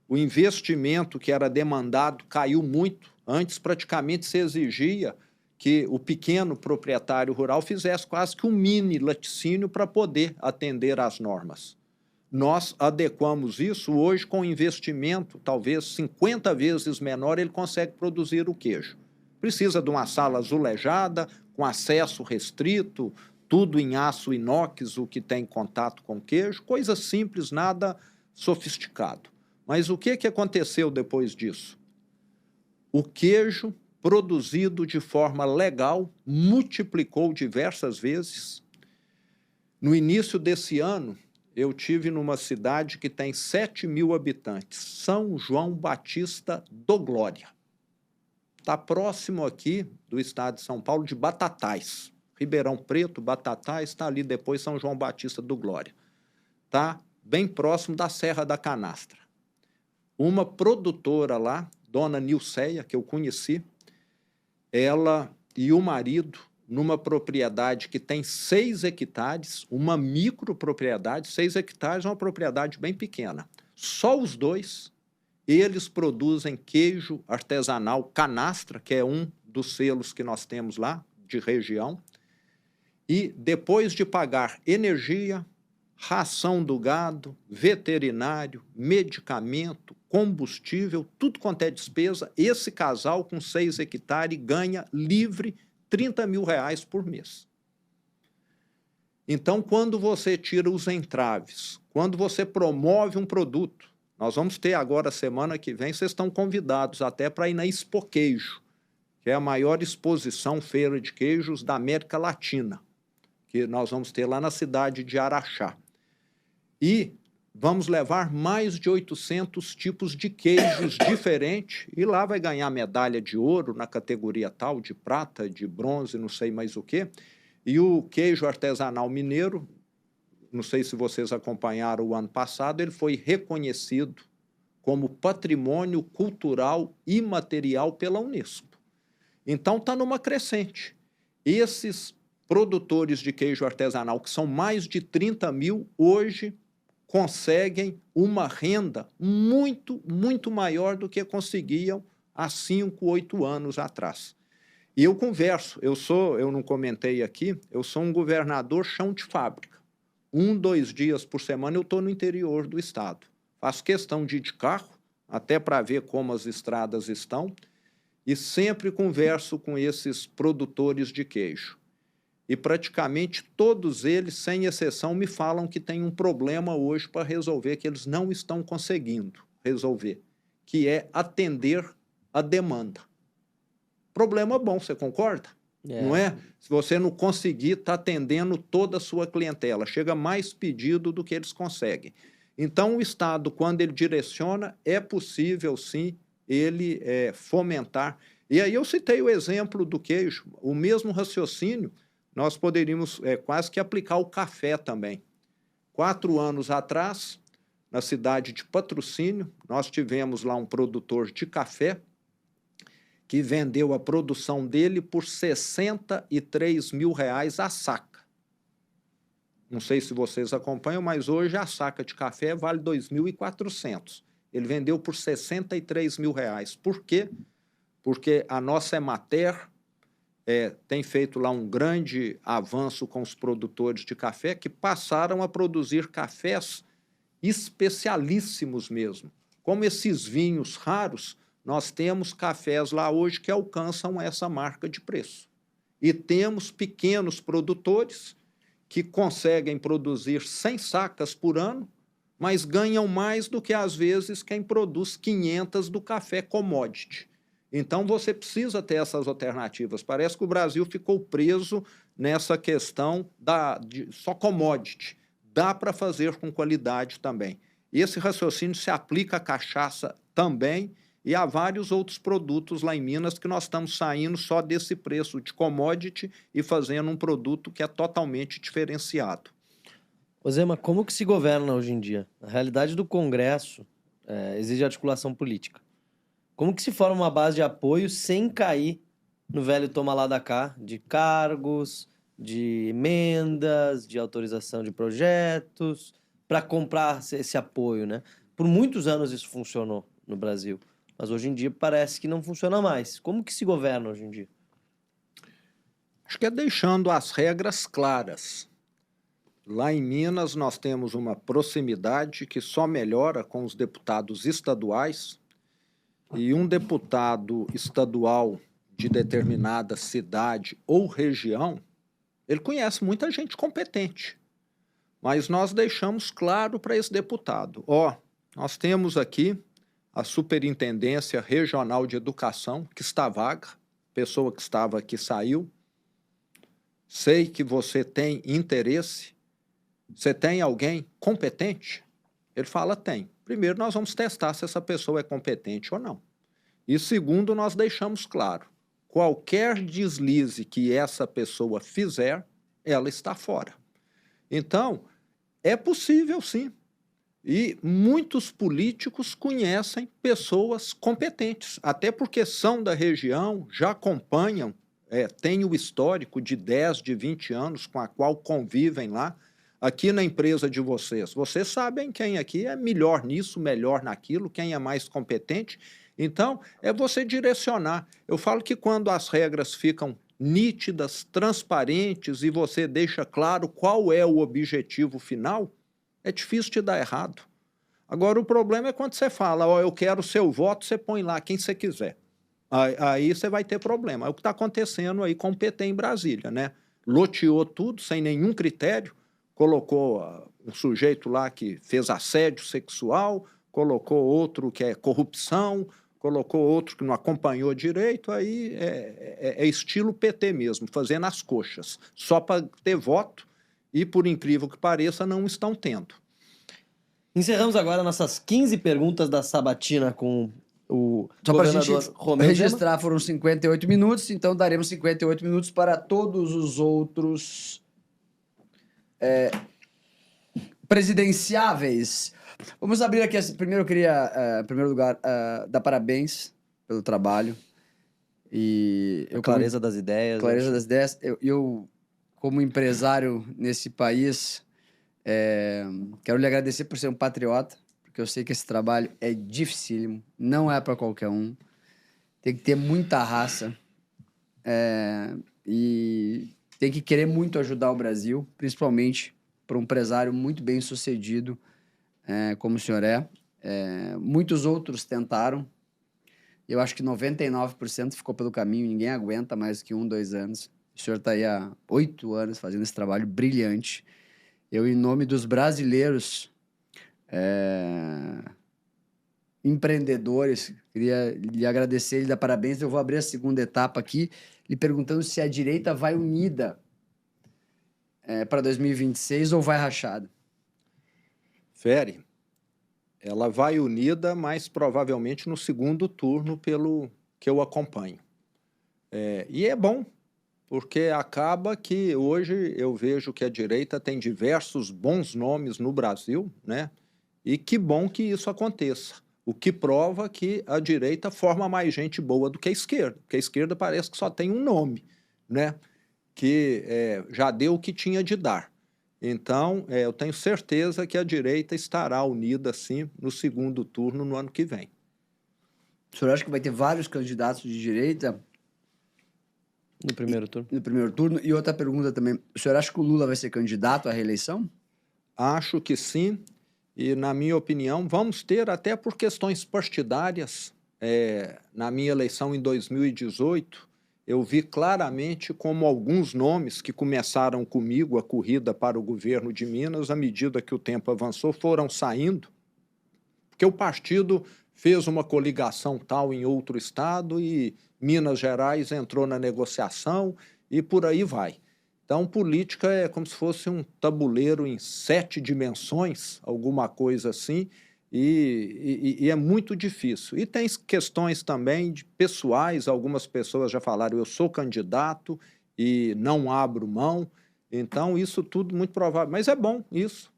Speaker 3: o investimento que era demandado caiu muito. Antes, praticamente, se exigia que o pequeno proprietário rural fizesse quase que um mini laticínio para poder atender às normas. Nós adequamos isso, hoje com investimento talvez 50 vezes menor, ele consegue produzir o queijo. Precisa de uma sala azulejada, com acesso restrito, tudo em aço inox, o que tem contato com queijo, coisa simples, nada sofisticado. Mas o que aconteceu depois disso? O queijo produzido de forma legal multiplicou diversas vezes. No início desse ano, eu tive numa cidade que tem 7.000 habitantes, São João Batista do Glória. Está próximo aqui do estado de São Paulo, de Batatais. Ribeirão Preto, Batatais, está ali depois São João Batista do Glória. Está bem próximo da Serra da Canastra. Uma produtora lá, dona Nilceia, que eu conheci, ela e o marido, numa propriedade que tem 6 hectares, uma micropropriedade, 6 hectares é uma propriedade bem pequena. Só os dois, eles produzem queijo artesanal Canastra, que é um dos selos que nós temos lá, de região, e depois de pagar energia, ração do gado, veterinário, medicamento, combustível, tudo quanto é despesa, esse casal com 6 hectares ganha livre R$30 mil por mês. Então, quando você tira os entraves, quando você promove um produto, nós vamos ter agora, semana que vem, vocês estão convidados até para ir na Expo Queijo, que é a maior exposição feira de queijos da América Latina, que nós vamos ter lá na cidade de Araxá. E vamos levar mais de 800 tipos de queijos diferentes, e lá vai ganhar medalha de ouro na categoria tal, de prata, de bronze, não sei mais o quê. E o queijo artesanal mineiro, não sei se vocês acompanharam o ano passado, ele foi reconhecido como patrimônio cultural imaterial pela Unesco. Então, está numa crescente. Esses produtores de queijo artesanal, que são mais de 30 mil, hoje conseguem uma renda muito, muito maior do que conseguiam há 5, 8 anos atrás. E eu converso, eu não comentei aqui, eu sou um governador chão de fábrica. 1, 2 dias por semana eu estou no interior do estado. Faço questão de ir de carro, até para ver como as estradas estão, e sempre converso com esses produtores de queijo. E praticamente todos eles, sem exceção, me falam que tem um problema hoje para resolver, que eles não estão conseguindo resolver, que é atender a demanda. Problema bom, você concorda? Não é? Se você não conseguir, está atendendo toda a sua clientela. Chega mais pedido do que eles conseguem. Então, o Estado, quando ele direciona, é possível, sim, ele fomentar. E aí eu citei o exemplo do queijo, o mesmo raciocínio nós poderíamos quase que aplicar o café também. 4 anos atrás, na cidade de Patrocínio, nós tivemos lá um produtor de café que vendeu a produção dele por R$63 mil a saca. Não sei se vocês acompanham, mas hoje a saca de café vale R$2.400. Ele vendeu por R$63 mil. Por quê? Porque a nossa Emater tem feito lá um grande avanço com os produtores de café que passaram a produzir cafés especialíssimos mesmo. Como esses vinhos raros, nós temos cafés lá hoje que alcançam essa marca de preço. E temos pequenos produtores que conseguem produzir 100 sacas por ano, mas ganham mais do que, às vezes, quem produz 500 do café commodity. Então, você precisa ter essas alternativas. Parece que o Brasil ficou preso nessa questão de só commodity. Dá para fazer com qualidade também. Esse raciocínio se aplica à cachaça também e há vários outros produtos lá em Minas que nós estamos saindo só desse preço de commodity e fazendo um produto que é totalmente diferenciado.
Speaker 1: Zema, como que se governa hoje em dia? A realidade do Congresso exige articulação política. Como que se forma uma base de apoio sem cair no velho toma lá da cá, de cargos, de emendas, de autorização de projetos, para comprar esse apoio, né? Por muitos anos isso funcionou no Brasil, mas hoje em dia parece que não funciona mais. Como que se governa hoje em dia?
Speaker 3: Acho que é deixando as regras claras. Lá em Minas nós temos uma proximidade que só melhora com os deputados estaduais, e um deputado estadual de determinada cidade ou região, ele conhece muita gente competente, mas nós deixamos claro para esse deputado, nós temos aqui a Superintendência Regional de Educação, que está vaga, pessoa que estava aqui saiu, sei que você tem interesse, você tem alguém competente? Ele fala, tem. Primeiro, nós vamos testar se essa pessoa é competente ou não. E segundo, nós deixamos claro, qualquer deslize que essa pessoa fizer, ela está fora. Então, é possível sim. E muitos políticos conhecem pessoas competentes, até porque são da região, já acompanham, têm o histórico de 10, de 20 anos com a qual convivem lá. Aqui na empresa de vocês sabem quem aqui é melhor nisso, melhor naquilo, quem é mais competente. Então, é você direcionar. Eu falo que quando as regras ficam nítidas, transparentes e você deixa claro qual é o objetivo final, é difícil de dar errado. Agora, o problema é quando você fala, eu quero o seu voto, você põe lá quem você quiser. Aí você vai ter problema. É o que está acontecendo aí com o PT em Brasília, né? Loteou tudo sem nenhum critério, colocou um sujeito lá que fez assédio sexual, colocou outro que é corrupção, colocou outro que não acompanhou direito, aí é estilo PT mesmo, fazendo as coxas, só para ter voto e, por incrível que pareça, não estão tendo.
Speaker 1: Encerramos agora nossas 15 perguntas da sabatina com o
Speaker 2: só
Speaker 1: governador
Speaker 2: para a gente
Speaker 1: Romeu
Speaker 2: registrar,
Speaker 1: Zema.
Speaker 2: foram 58 minutos, então daremos 58 minutos para todos os outros presidenciáveis. Vamos abrir aqui. Primeiro eu queria, em primeiro lugar, dar parabéns pelo trabalho. E
Speaker 1: Clareza das ideias.
Speaker 2: Clareza das ideias. Eu, como empresário nesse país, quero lhe agradecer por ser um patriota, porque eu sei que esse trabalho é dificílimo, não é para qualquer um. Tem que ter muita raça. E tem que querer muito ajudar o Brasil, principalmente para um empresário muito bem sucedido, como o senhor é. Muitos outros tentaram. Eu acho que 99% ficou pelo caminho, ninguém aguenta mais que 1, 2 anos. O senhor está aí há 8 anos fazendo esse trabalho brilhante. Eu, em nome dos brasileiros empreendedores, queria lhe agradecer e lhe dar parabéns. Eu vou abrir a segunda etapa aqui, lhe perguntando se a direita vai unida para 2026 ou vai rachada.
Speaker 3: Fere, ela vai unida, mas provavelmente no segundo turno, pelo que eu acompanho. E é bom, porque acaba que hoje eu vejo que a direita tem diversos bons nomes no Brasil, né? E que bom que isso aconteça. O que prova que a direita forma mais gente boa do que a esquerda, porque a esquerda parece que só tem um nome, né? Que já deu o que tinha de dar. Então, eu tenho certeza que a direita estará unida, sim, no segundo turno no ano que vem.
Speaker 2: O senhor acha que vai ter vários candidatos de direita
Speaker 1: No primeiro turno?
Speaker 2: no primeiro turno? E outra pergunta também, o senhor acha que o Lula vai ser candidato à reeleição?
Speaker 3: Acho que sim, e na minha opinião, vamos ter até por questões partidárias. Na minha eleição em 2018, eu vi claramente como alguns nomes que começaram comigo a corrida para o governo de Minas, à medida que o tempo avançou, foram saindo, porque o partido fez uma coligação tal em outro estado e Minas Gerais entrou na negociação e por aí vai. Então, política é como se fosse um tabuleiro em 7 dimensões, alguma coisa assim, e é muito difícil. E tem questões também pessoais, algumas pessoas já falaram, eu sou candidato e não abro mão, então isso tudo muito provável. Mas é bom isso,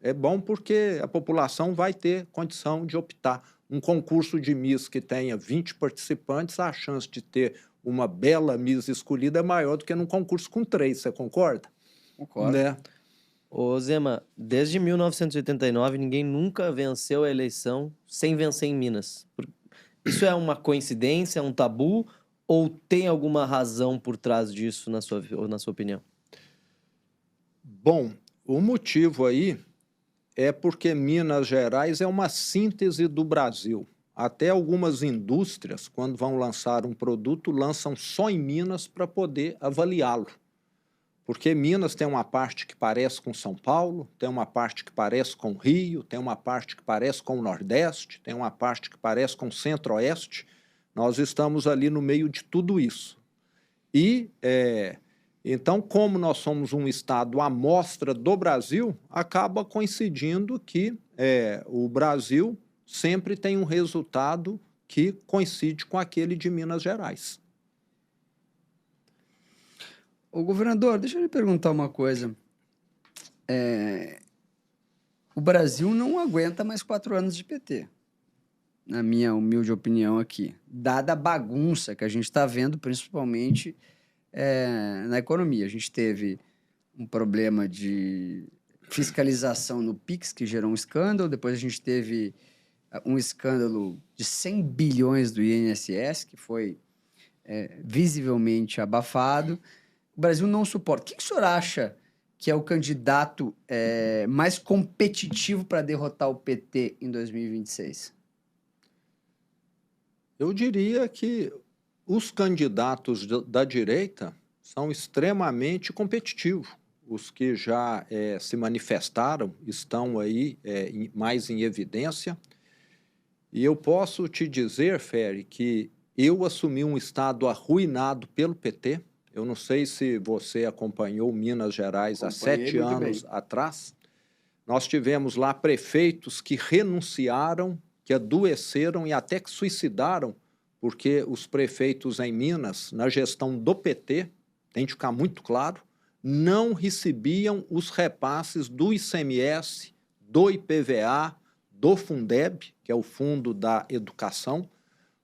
Speaker 3: é bom porque a população vai ter condição de optar. Um concurso de Miss que tenha 20 participantes, a chance de ter uma bela Miss escolhida é maior do que num concurso com 3, você concorda?
Speaker 2: Concordo.
Speaker 3: Né?
Speaker 1: Ô, Zema, desde 1989, ninguém nunca venceu a eleição sem vencer em Minas. Isso é uma coincidência, é um tabu, ou tem alguma razão por trás disso, na sua opinião?
Speaker 3: Bom, o motivo aí é porque Minas Gerais é uma síntese do Brasil. Até algumas indústrias, quando vão lançar um produto, lançam só em Minas para poder avaliá-lo. Porque Minas tem uma parte que parece com São Paulo, tem uma parte que parece com Rio, tem uma parte que parece com o Nordeste, tem uma parte que parece com o Centro-Oeste. Nós estamos ali no meio de tudo isso. E, então, como nós somos um estado amostra do Brasil, acaba coincidindo que o Brasil sempre tem um resultado que coincide com aquele de Minas Gerais.
Speaker 2: Ô, governador, deixa eu lhe perguntar uma coisa. O Brasil não aguenta mais 4 anos de PT, na minha humilde opinião aqui, dada a bagunça que a gente está vendo, principalmente na economia. A gente teve um problema de fiscalização no Pix, que gerou um escândalo, depois a gente teve um escândalo de 100 bilhões do INSS, que foi visivelmente abafado. O Brasil não suporta. O que o senhor acha que é o candidato mais competitivo para derrotar o PT em 2026?
Speaker 3: Eu diria que os candidatos da direita são extremamente competitivos. Os que já se manifestaram estão aí mais em evidência. E eu posso te dizer, Ferri, que eu assumi um estado arruinado pelo PT. Eu não sei se você acompanhou Minas Gerais há 7 anos atrás. Nós tivemos lá prefeitos que renunciaram, que adoeceram e até que suicidaram, porque os prefeitos em Minas, na gestão do PT, tem de ficar muito claro, não recebiam os repasses do ICMS, do IPVA, do Fundeb, que é o Fundo da Educação.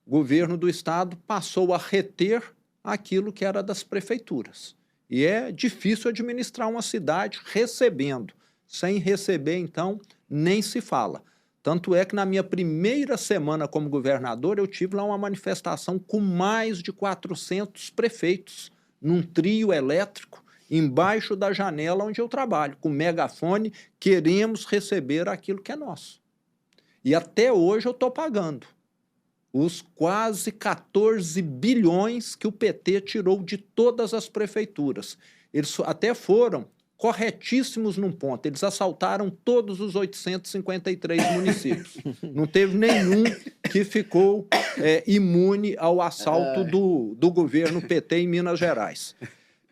Speaker 3: O governo do estado passou a reter aquilo que era das prefeituras. E é difícil administrar uma cidade recebendo. Sem receber, então, nem se fala. Tanto é que na minha primeira semana como governador, eu tive lá uma manifestação com mais de 400 prefeitos, num trio elétrico, embaixo da janela onde eu trabalho, com megafone, queremos receber aquilo que é nosso. E até hoje eu estou pagando os quase 14 bilhões que o PT tirou de todas as prefeituras. Eles até foram corretíssimos num ponto, eles assaltaram todos os 853 municípios. Não teve nenhum que ficou imune ao assalto do governo PT em Minas Gerais.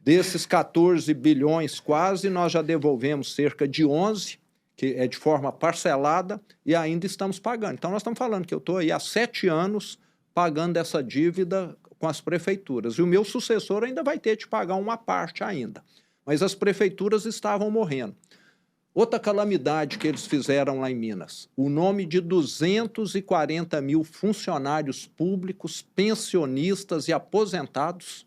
Speaker 3: Desses 14 bilhões quase, nós já devolvemos cerca de 11, que é de forma parcelada e ainda estamos pagando. Então, nós estamos falando que eu estou aí há 7 anos pagando essa dívida com as prefeituras. E o meu sucessor ainda vai ter de pagar uma parte ainda. Mas as prefeituras estavam morrendo. Outra calamidade que eles fizeram lá em Minas, o nome de 240 mil funcionários públicos, pensionistas e aposentados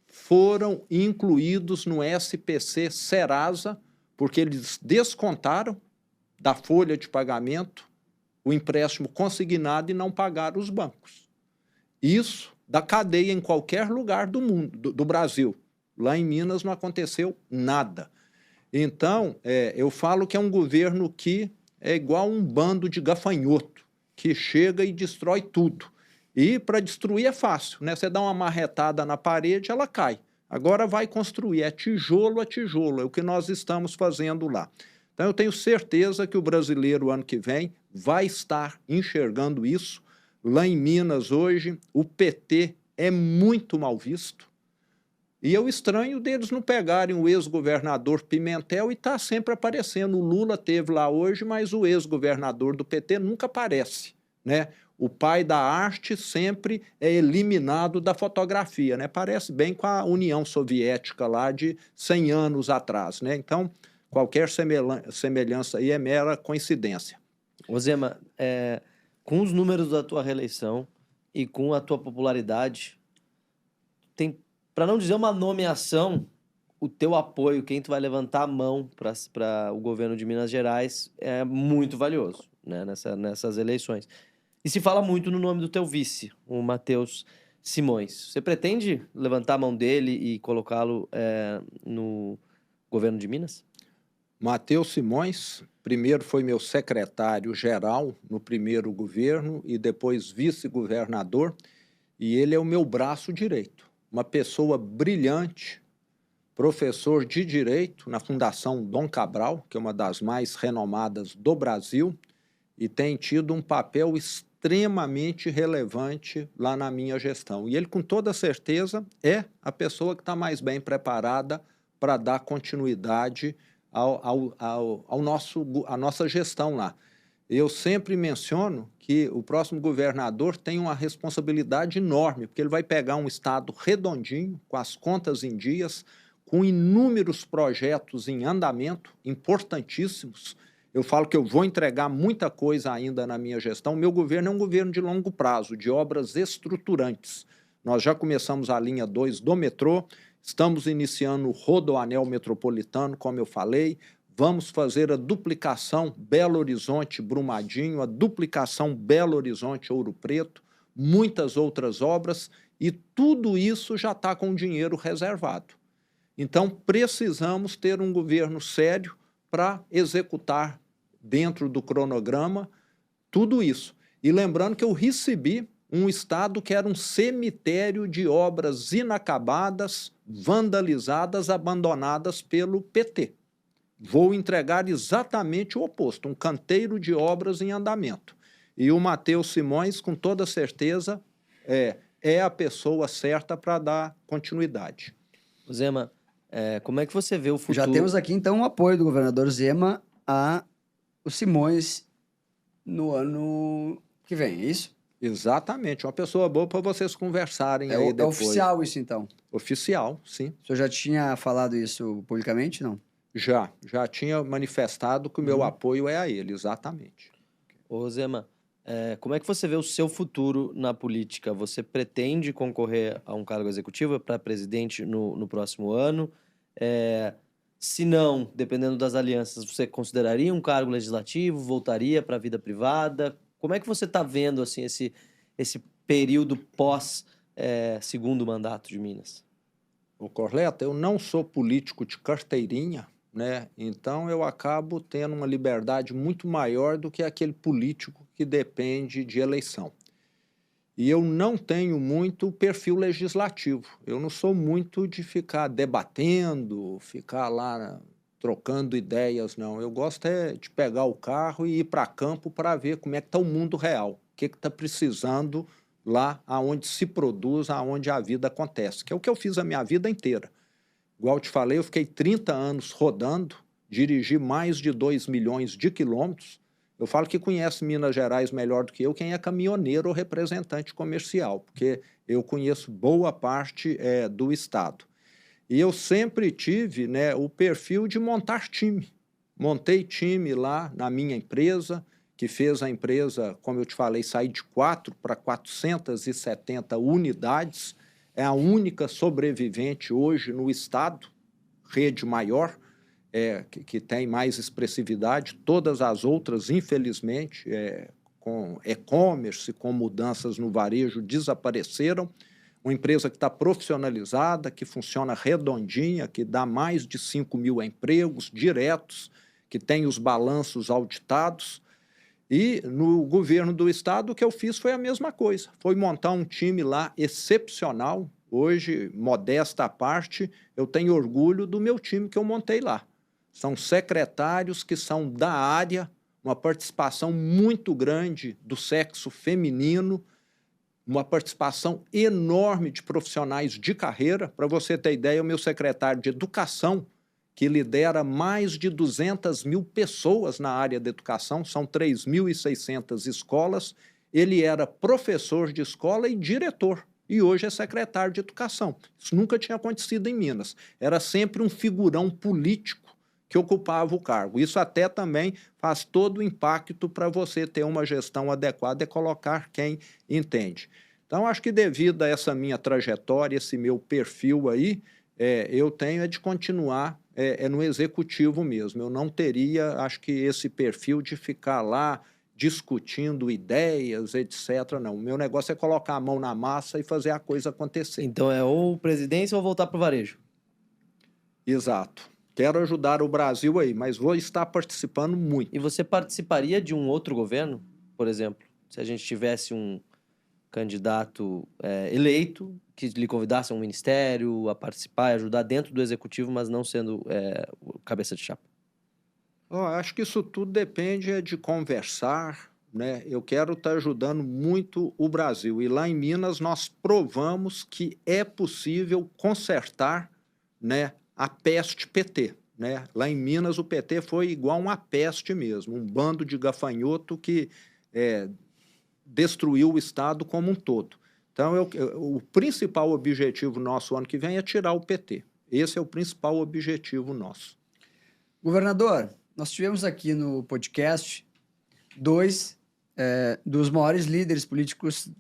Speaker 3: foram incluídos no SPC Serasa, porque eles descontaram da folha de pagamento o empréstimo consignado e não pagaram os bancos. Isso da cadeia em qualquer lugar do mundo, do Brasil. Lá em Minas não aconteceu nada. Então, eu falo que é um governo que é igual um bando de gafanhoto, que chega e destrói tudo. E para destruir é fácil, né? Você dá uma marretada na parede, ela cai. Agora vai construir, é tijolo a tijolo, é o que nós estamos fazendo lá. Então, eu tenho certeza que o brasileiro, ano que vem, vai estar enxergando isso. Lá em Minas, hoje, o PT é muito mal visto. E eu estranho deles não pegarem o ex-governador Pimentel e está sempre aparecendo. O Lula teve lá hoje, mas o ex-governador do PT nunca aparece, né? O pai da arte sempre é eliminado da fotografia, né? Parece bem com a União Soviética lá de 100 anos atrás, né? Então, qualquer semelhança aí é mera coincidência.
Speaker 1: Ô Zema, com os números da tua reeleição e com a tua popularidade, tem, para não dizer uma nomeação, o teu apoio, quem tu vai levantar a mão para o governo de Minas Gerais é muito valioso, né, nessas eleições. E se fala muito no nome do teu vice, o Matheus Simões. Você pretende levantar a mão dele e colocá-lo no governo de Minas?
Speaker 3: Matheus Simões, primeiro foi meu secretário-geral no primeiro governo e depois vice-governador, e ele é o meu braço direito. Uma pessoa brilhante, professor de Direito na Fundação Dom Cabral, que é uma das mais renomadas do Brasil, e tem tido um papel extremamente relevante lá na minha gestão. E ele, com toda certeza, é a pessoa que está mais bem preparada para dar continuidade à nossa gestão lá. Eu sempre menciono que o próximo governador tem uma responsabilidade enorme, porque ele vai pegar um estado redondinho, com as contas em dias, com inúmeros projetos em andamento, importantíssimos. Eu falo que eu vou entregar muita coisa ainda na minha gestão. Meu governo é um governo de longo prazo, de obras estruturantes. Nós já começamos a linha 2 do metrô, estamos iniciando o Rodoanel Metropolitano, como eu falei, vamos fazer a duplicação Belo Horizonte-Brumadinho, a duplicação Belo Horizonte-Ouro Preto, muitas outras obras, e tudo isso já está com dinheiro reservado. Então, precisamos ter um governo sério para executar dentro do cronograma tudo isso. E lembrando que eu recebi um estado que era um cemitério de obras inacabadas, vandalizadas, abandonadas pelo PT. Vou entregar exatamente o oposto, um canteiro de obras em andamento. E o Matheus Simões, com toda certeza, é a pessoa certa para dar continuidade.
Speaker 1: Zema, como é que você vê o futuro?
Speaker 2: Já temos aqui, então, o apoio do governador Zema a o Simões no ano que vem, é isso?
Speaker 3: Exatamente, uma pessoa boa para vocês conversarem aí depois.
Speaker 2: É oficial isso, então?
Speaker 3: Oficial, sim.
Speaker 2: O senhor já tinha falado isso publicamente, não?
Speaker 3: Já tinha manifestado que o meu apoio é a ele, exatamente.
Speaker 1: Ô Zema, como é que você vê o seu futuro na política? Você pretende concorrer a um cargo executivo para presidente no próximo ano? Se não, dependendo das alianças, você consideraria um cargo legislativo? Voltaria para a vida privada? Como é que você está vendo assim, esse período pós segundo mandato de Minas?
Speaker 3: O Corleta, eu não sou político de carteirinha, né? Então eu acabo tendo uma liberdade muito maior do que aquele político que depende de eleição. E eu não tenho muito perfil legislativo. Eu não sou muito de ficar debatendo, ficar lá trocando ideias, não. Eu gosto de pegar o carro e ir para campo para ver como é que está o mundo real, o que está precisando lá aonde se produz, aonde a vida acontece, que é o que eu fiz a minha vida inteira. Igual eu te falei, eu fiquei 30 anos rodando, dirigi mais de 2 milhões de quilômetros. Eu falo que conhece Minas Gerais melhor do que eu quem é caminhoneiro ou representante comercial, porque eu conheço boa parte do estado. E eu sempre tive, né, o perfil de montar time. Montei time lá na minha empresa, que fez a empresa, como eu te falei, sair de 4 para 470 unidades. É a única sobrevivente hoje no estado, rede maior, que tem mais expressividade. Todas as outras, infelizmente, com e-commerce, com mudanças no varejo, desapareceram. Uma empresa que está profissionalizada, que funciona redondinha, que dá mais de 5 mil empregos diretos, que tem os balanços auditados. E no governo do estado o que eu fiz foi a mesma coisa, foi montar um time lá excepcional. Hoje, modesta à parte, eu tenho orgulho do meu time que eu montei lá. São secretários que são da área, uma participação muito grande do sexo feminino, uma participação enorme de profissionais de carreira. Para você ter ideia, o meu secretário de Educação, que lidera mais de 200 mil pessoas na área da educação, são 3.600 escolas, ele era professor de escola e diretor, e hoje é secretário de Educação. Isso nunca tinha acontecido em Minas. Era sempre um figurão político que ocupava o cargo. Isso até também faz todo o impacto para você ter uma gestão adequada e colocar quem entende. Então, acho que devido a essa minha trajetória, esse meu perfil aí, eu tenho de continuar no executivo mesmo. Eu não teria, acho que, esse perfil de ficar lá discutindo ideias, etc. Não, o meu negócio é colocar a mão na massa e fazer a coisa acontecer.
Speaker 1: Então é ou presidência ou voltar para o varejo.
Speaker 3: Exato. Quero ajudar o Brasil aí, mas vou estar participando muito.
Speaker 1: E você participaria de um outro governo, por exemplo, se a gente tivesse um candidato eleito que lhe convidasse a um ministério, a participar e ajudar dentro do executivo, mas não sendo o cabeça de chapa?
Speaker 3: Acho que isso tudo depende de conversar, né? Eu quero estar ajudando muito o Brasil. E lá em Minas nós provamos que é possível consertar, né, a peste PT. Né? Lá em Minas o PT foi igual uma peste mesmo, um bando de gafanhoto que destruiu o Estado como um todo. Então, o principal objetivo nosso ano que vem é tirar o PT. Esse é o principal objetivo nosso.
Speaker 2: Governador, nós tivemos aqui no podcast dois dos maiores líderes políticos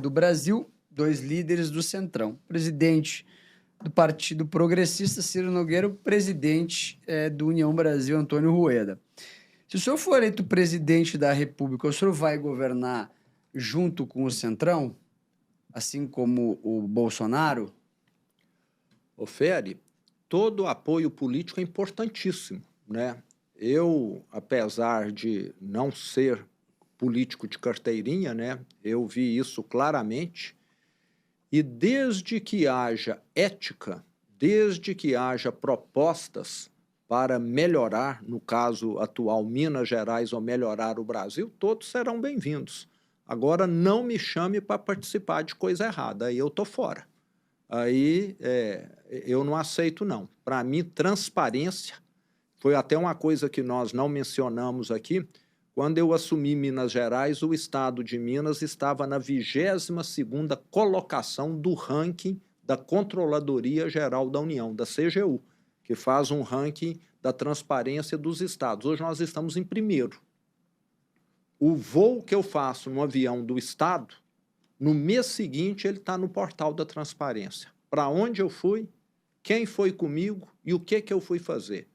Speaker 2: do Brasil, dois líderes do Centrão. Presidente do Partido Progressista, Ciro Nogueira, o presidente do União Brasil, Antônio Rueda. Se o senhor for eleito presidente da República, o senhor vai governar junto com o Centrão, assim como o Bolsonaro?
Speaker 3: Feri, todo apoio político é importantíssimo, né? Eu, apesar de não ser político de carteirinha, né, eu vi isso claramente. E desde que haja ética, desde que haja propostas para melhorar, no caso atual, Minas Gerais, ou melhorar o Brasil, todos serão bem-vindos. Agora, não me chame para participar de coisa errada, aí eu estou fora. Aí eu não aceito, não. Para mim, transparência foi até uma coisa que nós não mencionamos aqui. Quando eu assumi Minas Gerais, o estado de Minas estava na 22ª colocação do ranking da Controladoria Geral da União, da CGU, que faz um ranking da transparência dos estados. Hoje nós estamos em primeiro. O voo que eu faço no avião do estado, no mês seguinte ele está no portal da transparência. Para onde eu fui, quem foi comigo e o que eu fui fazer.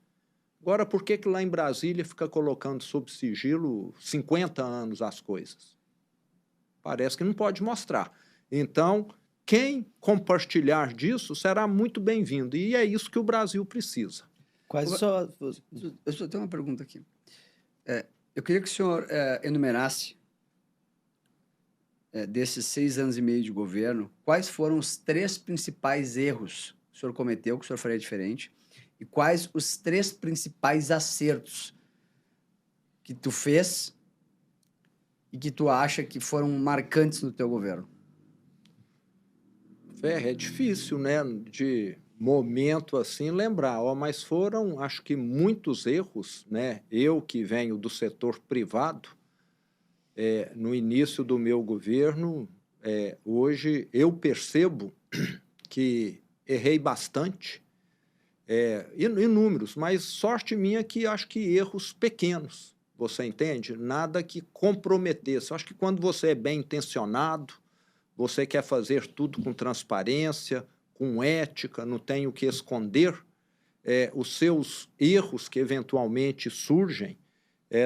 Speaker 3: Agora, por que lá em Brasília fica colocando sob sigilo 50 anos as coisas? Parece que não pode mostrar. Então, quem compartilhar disso será muito bem-vindo. E é isso que o Brasil precisa.
Speaker 2: Eu só tenho uma pergunta aqui. Eu queria que o senhor enumerasse, desses 6 anos e meio de governo, quais foram os 3 principais erros que o senhor cometeu, que o senhor faria diferente, e quais os 3 principais acertos que tu fez e que tu acha que foram marcantes no teu governo?
Speaker 3: É difícil, né, de momento assim lembrar, ó, mas foram, acho que muitos erros, né? Eu que venho do setor privado, no início do meu governo, hoje eu percebo que errei bastante, inúmeros, mas sorte minha que acho que erros pequenos, você entende? Nada que comprometesse. Acho que quando você é bem intencionado, você quer fazer tudo com transparência, com ética, não tem o que esconder, os seus erros que eventualmente surgem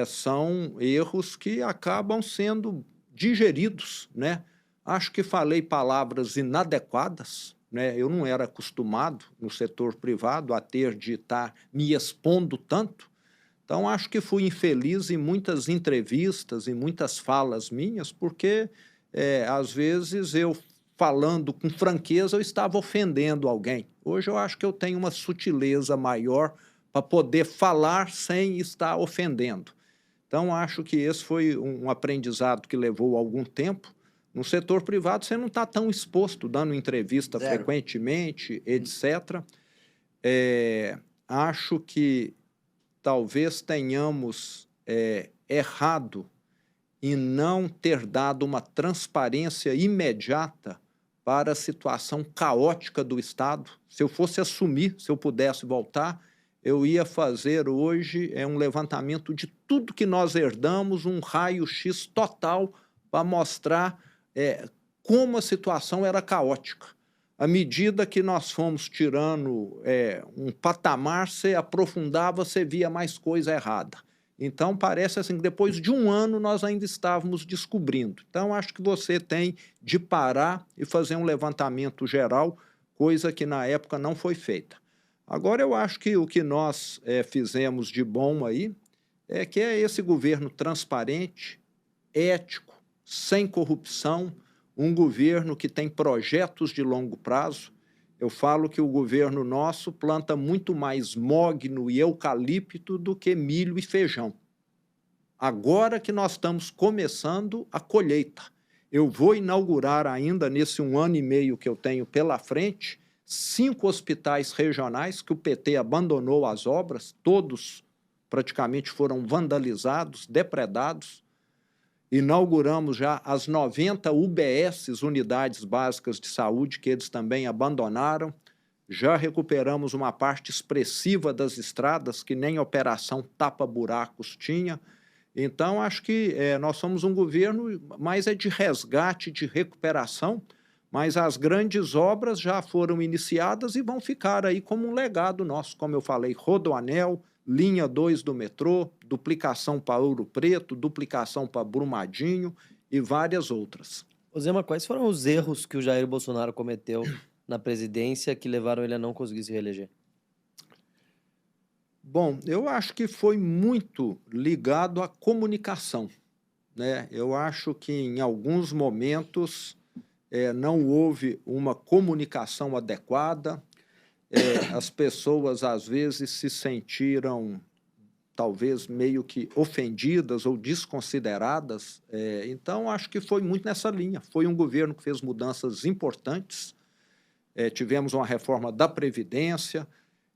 Speaker 3: são erros que acabam sendo digeridos, né? Acho que falei palavras inadequadas, né? Eu não era acostumado no setor privado a ter de estar me expondo tanto, então acho que fui infeliz em muitas entrevistas, em muitas falas minhas, porque às vezes eu falando com franqueza eu estava ofendendo alguém. Hoje eu acho que eu tenho uma sutileza maior para poder falar sem estar ofendendo. Então, acho que esse foi um aprendizado que levou algum tempo. No setor privado, você não está tão exposto, dando entrevista
Speaker 2: Zero.
Speaker 3: frequentemente, etc. Acho que talvez tenhamos errado em não ter dado uma transparência imediata para a situação caótica do Estado. Se eu fosse assumir, se eu pudesse voltar, eu ia fazer hoje um levantamento de tudo que nós herdamos, um raio-x total para mostrar como a situação era caótica. À medida que nós fomos tirando um patamar, você aprofundava, você via mais coisa errada. Então, parece assim que depois de um ano nós ainda estávamos descobrindo. Então, acho que você tem de parar e fazer um levantamento geral, coisa que na época não foi feita. Agora, eu acho que o que nós fizemos de bom aí que é esse governo transparente, ético, sem corrupção, um governo que tem projetos de longo prazo. Eu falo que o governo nosso planta muito mais mogno e eucalipto do que milho e feijão. Agora que nós estamos começando a colheita. Eu vou inaugurar ainda, nesse 1 ano e meio que eu tenho pela frente, 5 hospitais regionais que o PT abandonou as obras, todos praticamente foram vandalizados, depredados. Inauguramos já as 90 UBSs, Unidades Básicas de Saúde, que eles também abandonaram. Já recuperamos uma parte expressiva das estradas, que nem operação tapa-buracos tinha. Então, acho que nós somos um governo mais de resgate, de recuperação, mas as grandes obras já foram iniciadas e vão ficar aí como um legado nosso, como eu falei, Rodoanel, linha 2 do metrô, duplicação para Ouro Preto, duplicação para Brumadinho e várias outras.
Speaker 1: Zema, quais foram os erros que o Jair Bolsonaro cometeu na presidência que levaram ele a não conseguir se reeleger?
Speaker 3: Bom, eu acho que foi muito ligado à comunicação, né? Eu acho que em alguns momentos não houve uma comunicação adequada, as pessoas às vezes se sentiram talvez meio que ofendidas ou desconsideradas, então acho que foi muito nessa linha. Foi um governo que fez mudanças importantes, tivemos uma reforma da Previdência,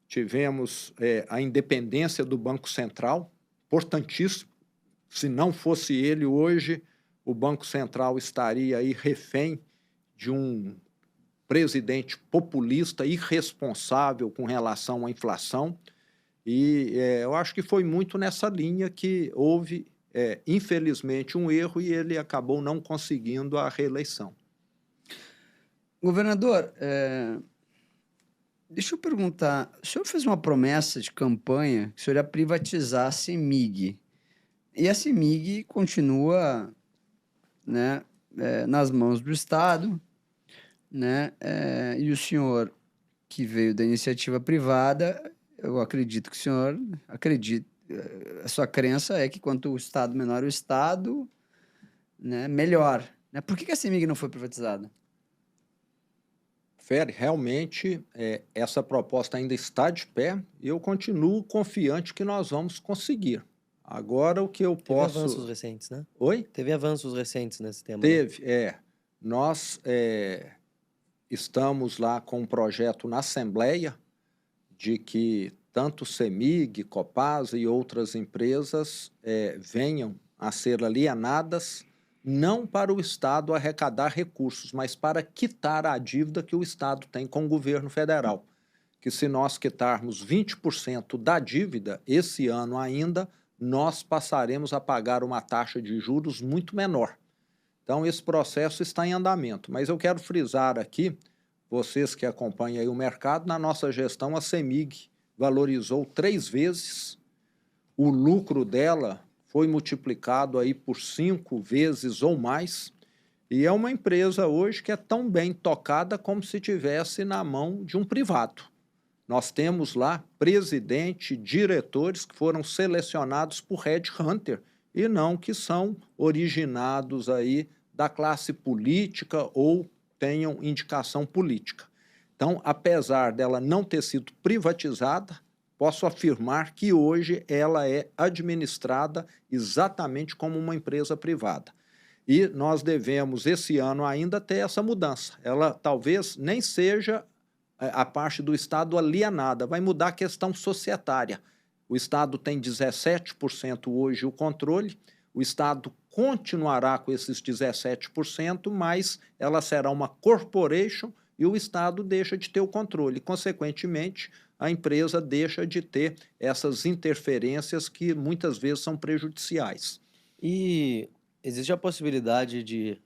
Speaker 3: tivemos a independência do Banco Central, importantíssimo. Se não fosse ele hoje, o Banco Central estaria aí refém de um presidente populista, irresponsável com relação à inflação. E eu acho que foi muito nessa linha que houve, infelizmente, um erro e ele acabou não conseguindo a reeleição.
Speaker 2: Governador, deixa eu perguntar, o senhor fez uma promessa de campanha que o senhor ia privatizar a CEMIG. E a CEMIG continua, né, nas mãos do Estado, né, e o senhor, que veio da iniciativa privada, eu acredito que o senhor acredita, a sua crença é que quanto o Estado menor o Estado, né, melhor. Né? Por que a CEMIG não foi privatizada?
Speaker 3: Fere, realmente essa proposta ainda está de pé e eu continuo confiante que nós vamos conseguir. Agora, o que eu posso...
Speaker 1: Teve avanços recentes, né?
Speaker 3: Oi?
Speaker 1: Teve avanços recentes nesse tema.
Speaker 3: Teve,
Speaker 1: né?
Speaker 3: Nós estamos lá com um projeto na Assembleia de que tanto CEMIG, Copasa e outras empresas venham a ser alienadas, não para o Estado arrecadar recursos, mas para quitar a dívida que o Estado tem com o governo federal. Que se nós quitarmos 20% da dívida, esse ano ainda, nós passaremos a pagar uma taxa de juros muito menor. Então, esse processo está em andamento. Mas eu quero frisar aqui, vocês que acompanham aí o mercado, na nossa gestão, a CEMIG valorizou 3 vezes, o lucro dela foi multiplicado aí por 5 vezes ou mais, e é uma empresa hoje que é tão bem tocada como se tivesse na mão de um privado. Nós temos lá presidente, diretores que foram selecionados por headhunter e não que são originados aí da classe política ou tenham indicação política. Então, apesar dela não ter sido privatizada, posso afirmar que hoje ela é administrada exatamente como uma empresa privada. E nós devemos, esse ano ainda, ter essa mudança. Ela talvez nem seja a parte do Estado alienada, vai mudar a questão societária. O Estado tem 17% hoje o controle, o Estado continuará com esses 17%, mas ela será uma corporation e o Estado deixa de ter o controle. Consequentemente, a empresa deixa de ter essas interferências que muitas vezes são prejudiciais.
Speaker 1: E existe a possibilidade de,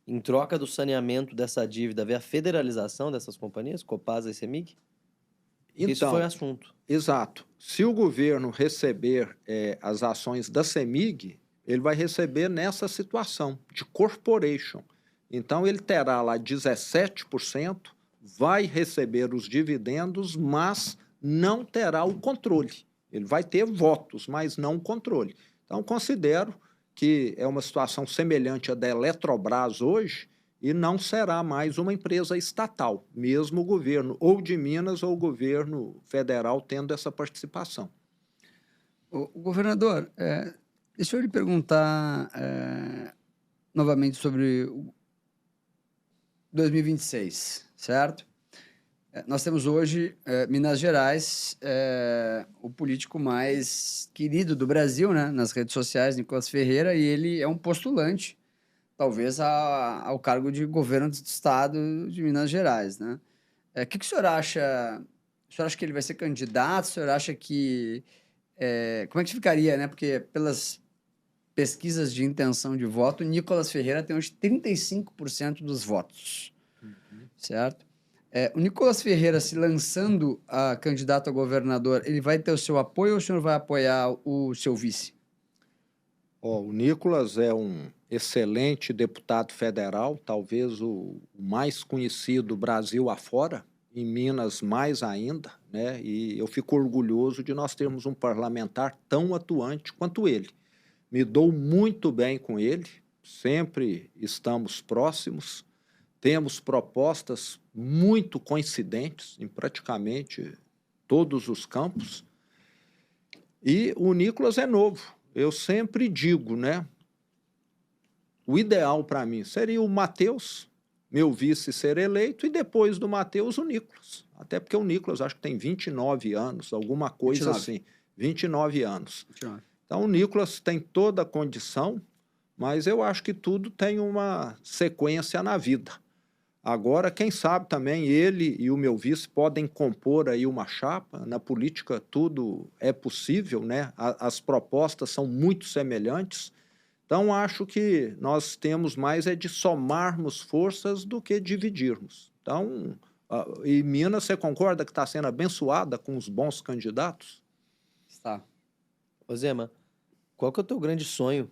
Speaker 1: em troca do saneamento dessa dívida, haver a federalização dessas companhias, Copasa e CEMIG?
Speaker 3: Então,
Speaker 1: isso foi assunto.
Speaker 3: Exato. Se o governo receber as ações da CEMIG, ele vai receber nessa situação de corporation. Então, ele terá lá 17%, vai receber os dividendos, mas não terá o controle. Ele vai ter votos, mas não o controle. Então, considero que é uma situação semelhante à da Eletrobras hoje e não será mais uma empresa estatal, mesmo o governo ou de Minas ou o governo federal tendo essa participação.
Speaker 2: O governador, deixa eu lhe perguntar novamente sobre 2026, certo? Nós temos hoje, Minas Gerais, o político mais querido do Brasil, né, nas redes sociais, Nicolas Ferreira, e ele é um postulante, talvez, ao cargo de governo do estado de Minas Gerais, né? O que o senhor acha? O senhor acha que ele vai ser candidato? O senhor acha que... como é que ficaria, né? Porque pelas pesquisas de intenção de voto, Nicolas Ferreira tem hoje 35% dos votos, certo? O Nicolas Ferreira se lançando a candidato a governador, ele vai ter o seu apoio ou o senhor vai apoiar o seu vice?
Speaker 3: O Nicolas é um excelente deputado federal, talvez o mais conhecido Brasil afora, em Minas mais ainda, né? E eu fico orgulhoso de nós termos um parlamentar tão atuante quanto ele. Me dou muito bem com ele, sempre estamos próximos, temos propostas muito coincidentes em praticamente todos os campos. E o Nicolas é novo. Eu sempre digo, né? O ideal para mim seria o Matheus, meu vice, ser eleito, e depois do Matheus, o Nicolas. Até porque o Nicolas acho que tem 29 anos, alguma coisa 29. Assim. 29 anos. 29. Então, o Nicolas tem toda a condição, mas eu acho que tudo tem uma sequência na vida. Agora, quem sabe também ele e o meu vice podem compor aí uma chapa. Na política tudo é possível, né? As propostas são muito semelhantes. Então, acho que nós temos mais de somarmos forças do que dividirmos. Então, e Minas, você concorda que está sendo abençoada com os bons candidatos?
Speaker 2: Está.
Speaker 1: Ô Zema, qual que é o teu grande sonho?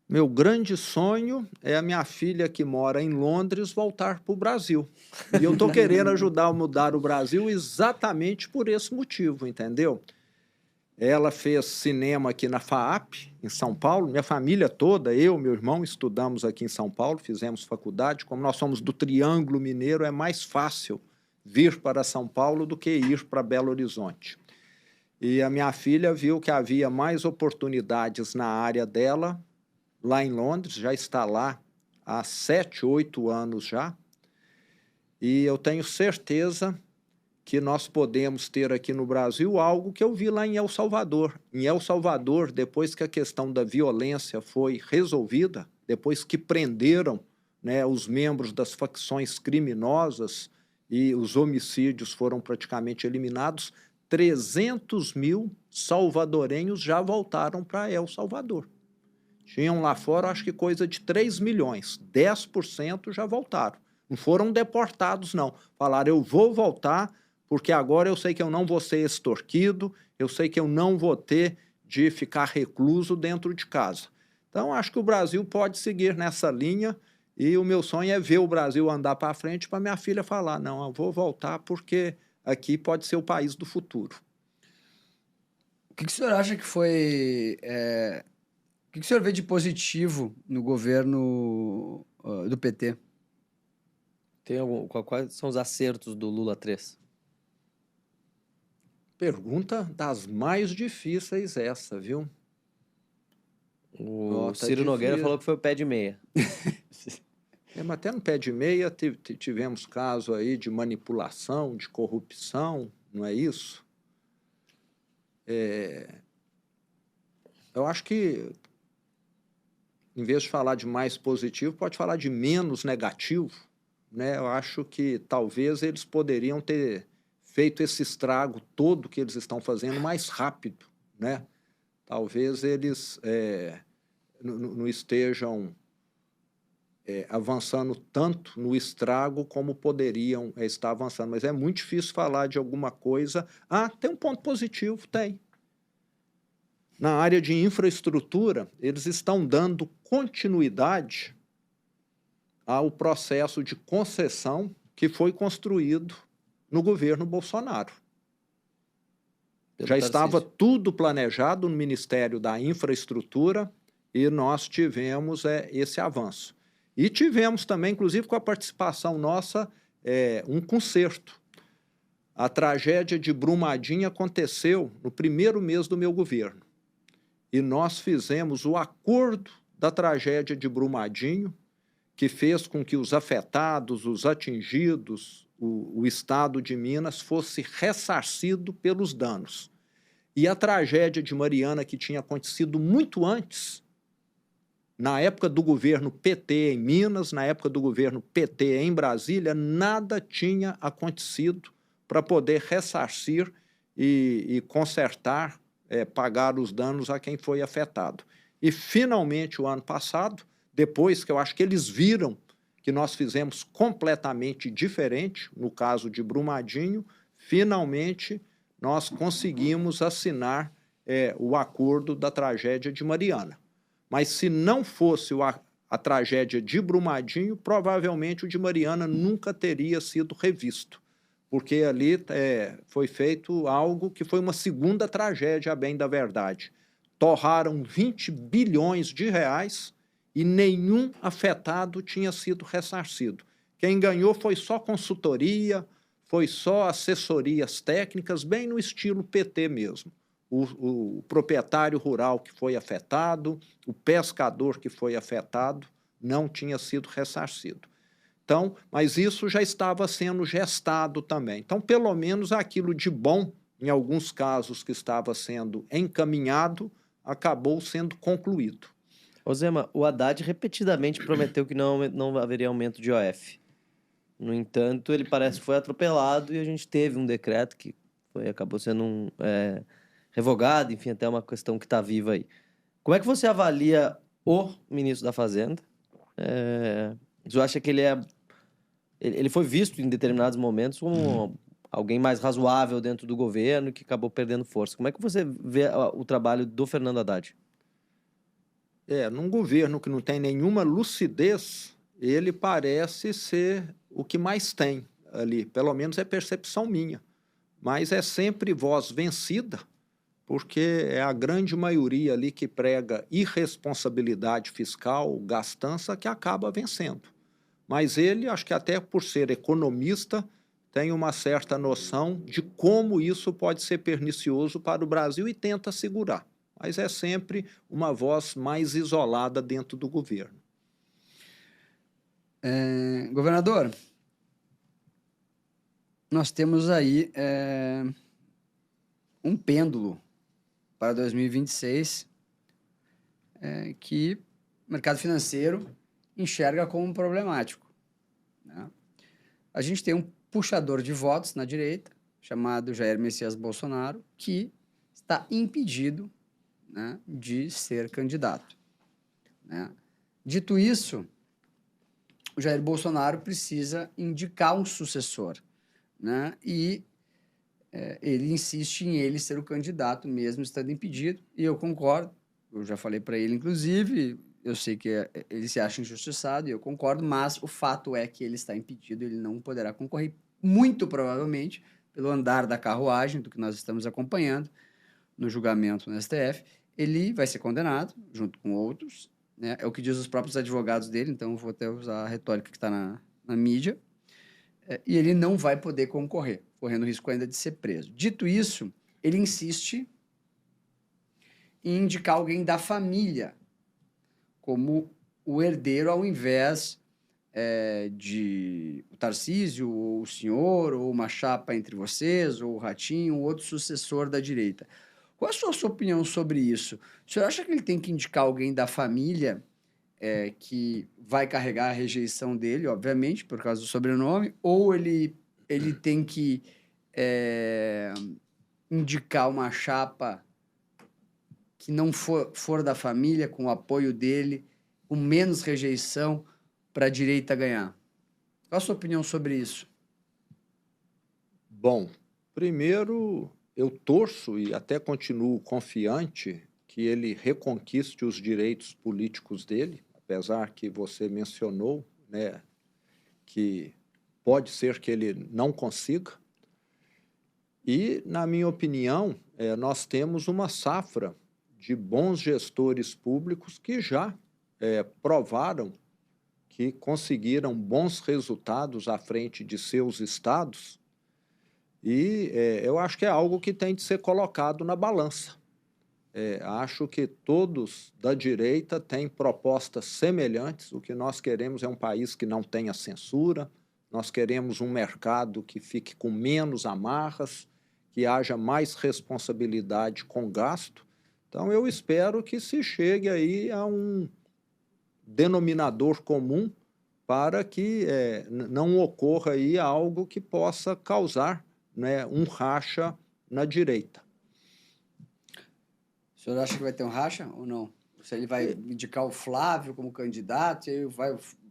Speaker 3: Meu grande sonho é a minha filha que mora em Londres voltar para o Brasil. E eu estou querendo ajudar a mudar o Brasil exatamente por esse motivo, entendeu? Ela fez cinema aqui na FAAP, em São Paulo. Minha família toda, eu, meu irmão, estudamos aqui em São Paulo, fizemos faculdade. Como nós somos do Triângulo Mineiro, é mais fácil vir para São Paulo do que ir para Belo Horizonte. E a minha filha viu que havia mais oportunidades na área dela, lá em Londres, já está lá há 7, 8 anos já, e eu tenho certeza que nós podemos ter aqui no Brasil algo que eu vi lá em El Salvador. Em El Salvador, depois que a questão da violência foi resolvida, depois que prenderam, né, os membros das facções criminosas e os homicídios foram praticamente eliminados, 300 mil salvadorenhos já voltaram para El Salvador. Tinham lá fora, acho que coisa de 3 milhões, 10% já voltaram. Não foram deportados, não. Falaram, eu vou voltar porque agora eu sei que eu não vou ser extorquido, eu sei que eu não vou ter de ficar recluso dentro de casa. Então, acho que o Brasil pode seguir nessa linha e o meu sonho é ver o Brasil andar para frente para minha filha falar, não, eu vou voltar porque aqui pode ser o país do futuro.
Speaker 2: O que o senhor acha que foi... O que o senhor vê de positivo no governo do PT?
Speaker 1: Quais são os acertos do Lula 3?
Speaker 3: Pergunta das mais difíceis essa, viu?
Speaker 1: O Ciro Nogueira falou que foi o pé de meia.
Speaker 3: Mas até no pé de meia tivemos caso aí de manipulação, de corrupção, não é isso? Eu acho que, em vez de falar de mais positivo, pode falar de menos negativo, né? Eu acho que talvez eles poderiam ter feito esse estrago todo que eles estão fazendo mais rápido, né? Talvez eles não estejam avançando tanto no estrago como poderiam estar avançando, mas é muito difícil falar de alguma coisa. Tem um ponto positivo, tem. Na área de infraestrutura, eles estão dando continuidade ao processo de concessão que foi construído no governo Bolsonaro. Já estava tudo planejado no Ministério da Infraestrutura e nós tivemos esse avanço. E tivemos também, inclusive com a participação nossa, um conserto. A tragédia de Brumadinho aconteceu no primeiro mês do meu governo. E nós fizemos o acordo da tragédia de Brumadinho, que fez com que os afetados, os atingidos, o Estado de Minas fosse ressarcido pelos danos. E a tragédia de Mariana, que tinha acontecido muito antes, na época do governo PT em Minas, na época do governo PT em Brasília, nada tinha acontecido para poder ressarcir e consertar, pagar os danos a quem foi afetado. E, finalmente, o ano passado, depois que eu acho que eles viram que nós fizemos completamente diferente, no caso de Brumadinho, finalmente nós conseguimos assinar o acordo da tragédia de Mariana. Mas se não fosse a tragédia de Brumadinho, provavelmente o de Mariana nunca teria sido revisto, porque ali foi feito algo que foi uma segunda tragédia, a bem da verdade. Torraram 20 bilhões de reais e nenhum afetado tinha sido ressarcido. Quem ganhou foi só consultoria, foi só assessorias técnicas, bem no estilo PT mesmo. O proprietário rural que foi afetado, o pescador que foi afetado, não tinha sido ressarcido. Então, mas isso já estava sendo gestado também. Então, pelo menos aquilo de bom, em alguns casos que estava sendo encaminhado, acabou sendo concluído.
Speaker 1: Ô Zema, o Haddad repetidamente prometeu que não haveria aumento de IOF. No entanto, ele parece que foi atropelado e a gente teve um decreto que acabou sendo revogado, enfim, até uma questão que está viva aí. Como é que você avalia o ministro da Fazenda? Você acha que ele foi visto em determinados momentos como alguém mais razoável dentro do governo que acabou perdendo força? Como é que você vê o trabalho do Fernando Haddad?
Speaker 3: Num governo que não tem nenhuma lucidez, ele parece ser o que mais tem ali, pelo menos é percepção minha. Mas é sempre voz vencida, porque é a grande maioria ali que prega irresponsabilidade fiscal, gastança, que acaba vencendo. Mas ele, acho que até por ser economista, tem uma certa noção de como isso pode ser pernicioso para o Brasil e tenta segurar. Mas é sempre uma voz mais isolada dentro do governo.
Speaker 2: Governador, nós temos aí um pêndulo para 2026 que o mercado financeiro enxerga como problemático, né? A gente tem um puxador de votos na direita, chamado Jair Messias Bolsonaro, que está impedido, né, de ser candidato, né? Dito isso, o Jair Bolsonaro precisa indicar um sucessor, né? E ele insiste em ele ser o candidato mesmo estando impedido, e eu concordo. Eu já falei para ele, inclusive, eu sei que ele se acha injustiçado, e eu concordo, mas o fato é que ele está impedido, ele não poderá concorrer, muito provavelmente, pelo andar da carruagem, do que nós estamos acompanhando no julgamento no STF, ele vai ser condenado, junto com outros, né? É o que diz os próprios advogados dele, então eu vou até usar a retórica que está na mídia, e ele não vai poder concorrer, correndo o risco ainda de ser preso. Dito isso, ele insiste em indicar alguém da família como o herdeiro, ao invés de o Tarcísio, ou o senhor, ou uma chapa entre vocês, ou o Ratinho, ou outro sucessor da direita. Qual a sua opinião sobre isso? O senhor acha que ele tem que indicar alguém da família que vai carregar a rejeição dele, obviamente, por causa do sobrenome, ou ele tem que indicar uma chapa que não for da família, com o apoio dele, com menos rejeição, para a direita ganhar? Qual a sua opinião sobre isso?
Speaker 3: Bom, primeiro, eu torço e até continuo confiante que ele reconquiste os direitos políticos dele, apesar que você mencionou, né, que pode ser que ele não consiga. E, na minha opinião, nós temos uma safra de bons gestores públicos que já provaram que conseguiram bons resultados à frente de seus estados, e eu acho que é algo que tem de ser colocado na balança. Acho que todos da direita têm propostas semelhantes. O que nós queremos é um país que não tenha censura, nós queremos um mercado que fique com menos amarras, que haja mais responsabilidade com gasto. Então, eu espero que se chegue aí a um denominador comum para que não ocorra aí algo que possa causar, né, um racha na direita.
Speaker 2: O senhor acha que vai ter um racha ou não? Se ele vai indicar o Flávio como candidato, e aí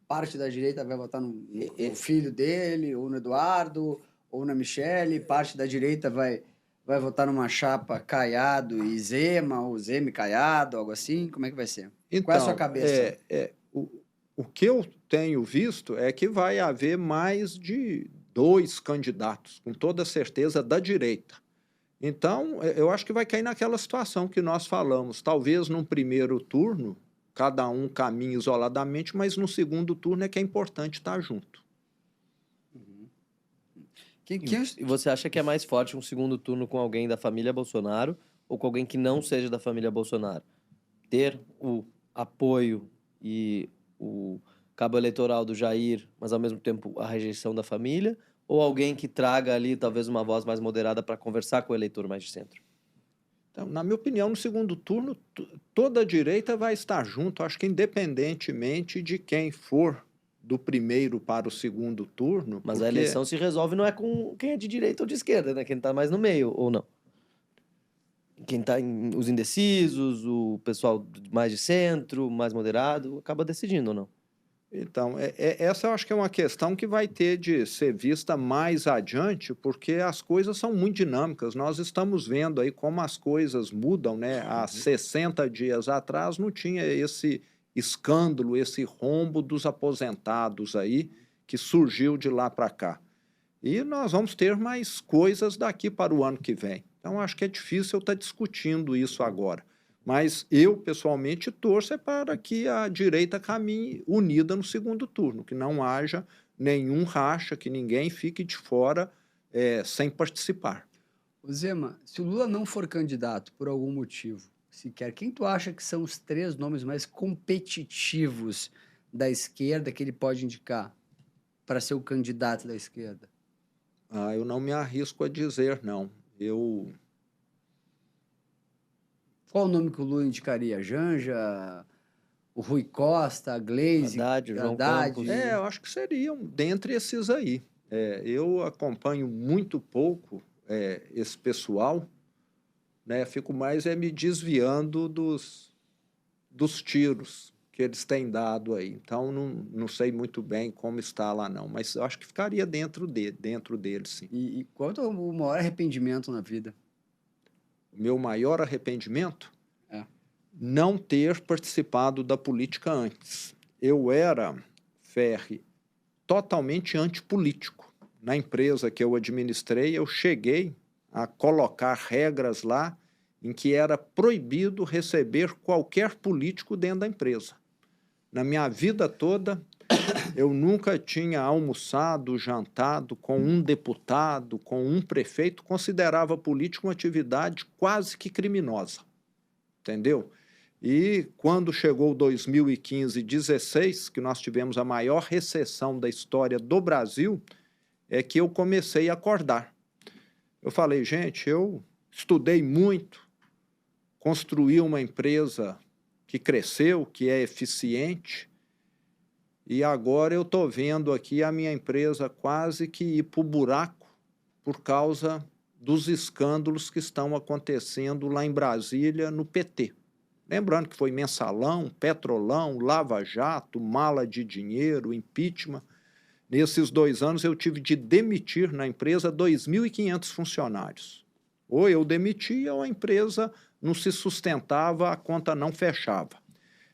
Speaker 2: parte da direita vai votar no filho dele, ou no Eduardo, ou na Michele, parte da direita vai votar numa chapa Caiado e Zema, ou Zema e Caiado, algo assim? Como é que vai ser?
Speaker 3: Então,
Speaker 2: qual é a sua cabeça?
Speaker 3: O que eu tenho visto é que vai haver mais de 2 candidatos, com toda certeza, da direita. Então, eu acho que vai cair naquela situação que nós falamos. Talvez num primeiro turno, cada um caminhe isoladamente, mas no segundo turno é que é importante estar junto.
Speaker 1: E você acha que é mais forte um segundo turno com alguém da família Bolsonaro ou com alguém que não seja da família Bolsonaro? Ter o apoio e o cabo eleitoral do Jair, mas ao mesmo tempo a rejeição da família, ou alguém que traga ali talvez uma voz mais moderada para conversar com o eleitor mais de centro?
Speaker 3: Então, na minha opinião, no segundo turno, toda a direita vai estar junto, acho que independentemente de quem for do primeiro para o segundo turno.
Speaker 1: Mas a eleição se resolve não é com quem é de direita ou de esquerda, né? Quem está mais no meio, ou não? Quem está os indecisos, o pessoal mais de centro, mais moderado, acaba decidindo ou não?
Speaker 3: Então, essa eu acho que é uma questão que vai ter de ser vista mais adiante, porque as coisas são muito dinâmicas. Nós estamos vendo aí como as coisas mudam, né? Há 60 dias atrás não tinha esse escândalo, esse rombo dos aposentados aí, que surgiu de lá para cá. E nós vamos ter mais coisas daqui para o ano que vem. Então, acho que é difícil eu estar discutindo isso agora. Mas eu, pessoalmente, torço para que a direita caminhe unida no segundo turno, que não haja nenhum racha, que ninguém fique de fora sem participar.
Speaker 2: Zema, se o Lula não for candidato por algum motivo sequer, quem tu acha que são os 3 nomes mais competitivos da esquerda que ele pode indicar para ser o candidato da esquerda?
Speaker 3: Eu não me arrisco a dizer, não.
Speaker 2: Qual o nome que o Lula indicaria? Janja, o Rui Costa, a Gleisi,
Speaker 1: Haddad, João
Speaker 2: Haddad?
Speaker 1: Campos.
Speaker 3: Eu acho que seriam dentre esses aí. Eu acompanho muito pouco esse pessoal, né? Fico mais me desviando dos tiros que eles têm dado aí. Então, não sei muito bem como está lá, não. Mas eu acho que ficaria dentro deles, sim.
Speaker 2: E qual é o maior arrependimento na vida?
Speaker 3: O meu maior arrependimento?
Speaker 2: Não
Speaker 3: ter participado da política antes. Eu era, Ferri, totalmente antipolítico. Na empresa que eu administrei, eu cheguei a colocar regras lá em que era proibido receber qualquer político dentro da empresa. Na minha vida toda, eu nunca tinha almoçado, jantado com um deputado, com um prefeito, considerava política uma atividade quase que criminosa. Entendeu? E quando chegou 2015 e 2016, que nós tivemos a maior recessão da história do Brasil, é que eu comecei a acordar. Eu falei, gente, eu estudei muito, construí uma empresa que cresceu, que é eficiente, e agora eu estou vendo aqui a minha empresa quase que ir para o buraco por causa dos escândalos que estão acontecendo lá em Brasília, no PT. Lembrando que foi mensalão, petrolão, lava-jato, mala de dinheiro, impeachment. Nesses 2 anos eu tive de demitir na empresa 2.500 funcionários. Ou eu demitia ou a empresa não se sustentava, a conta não fechava.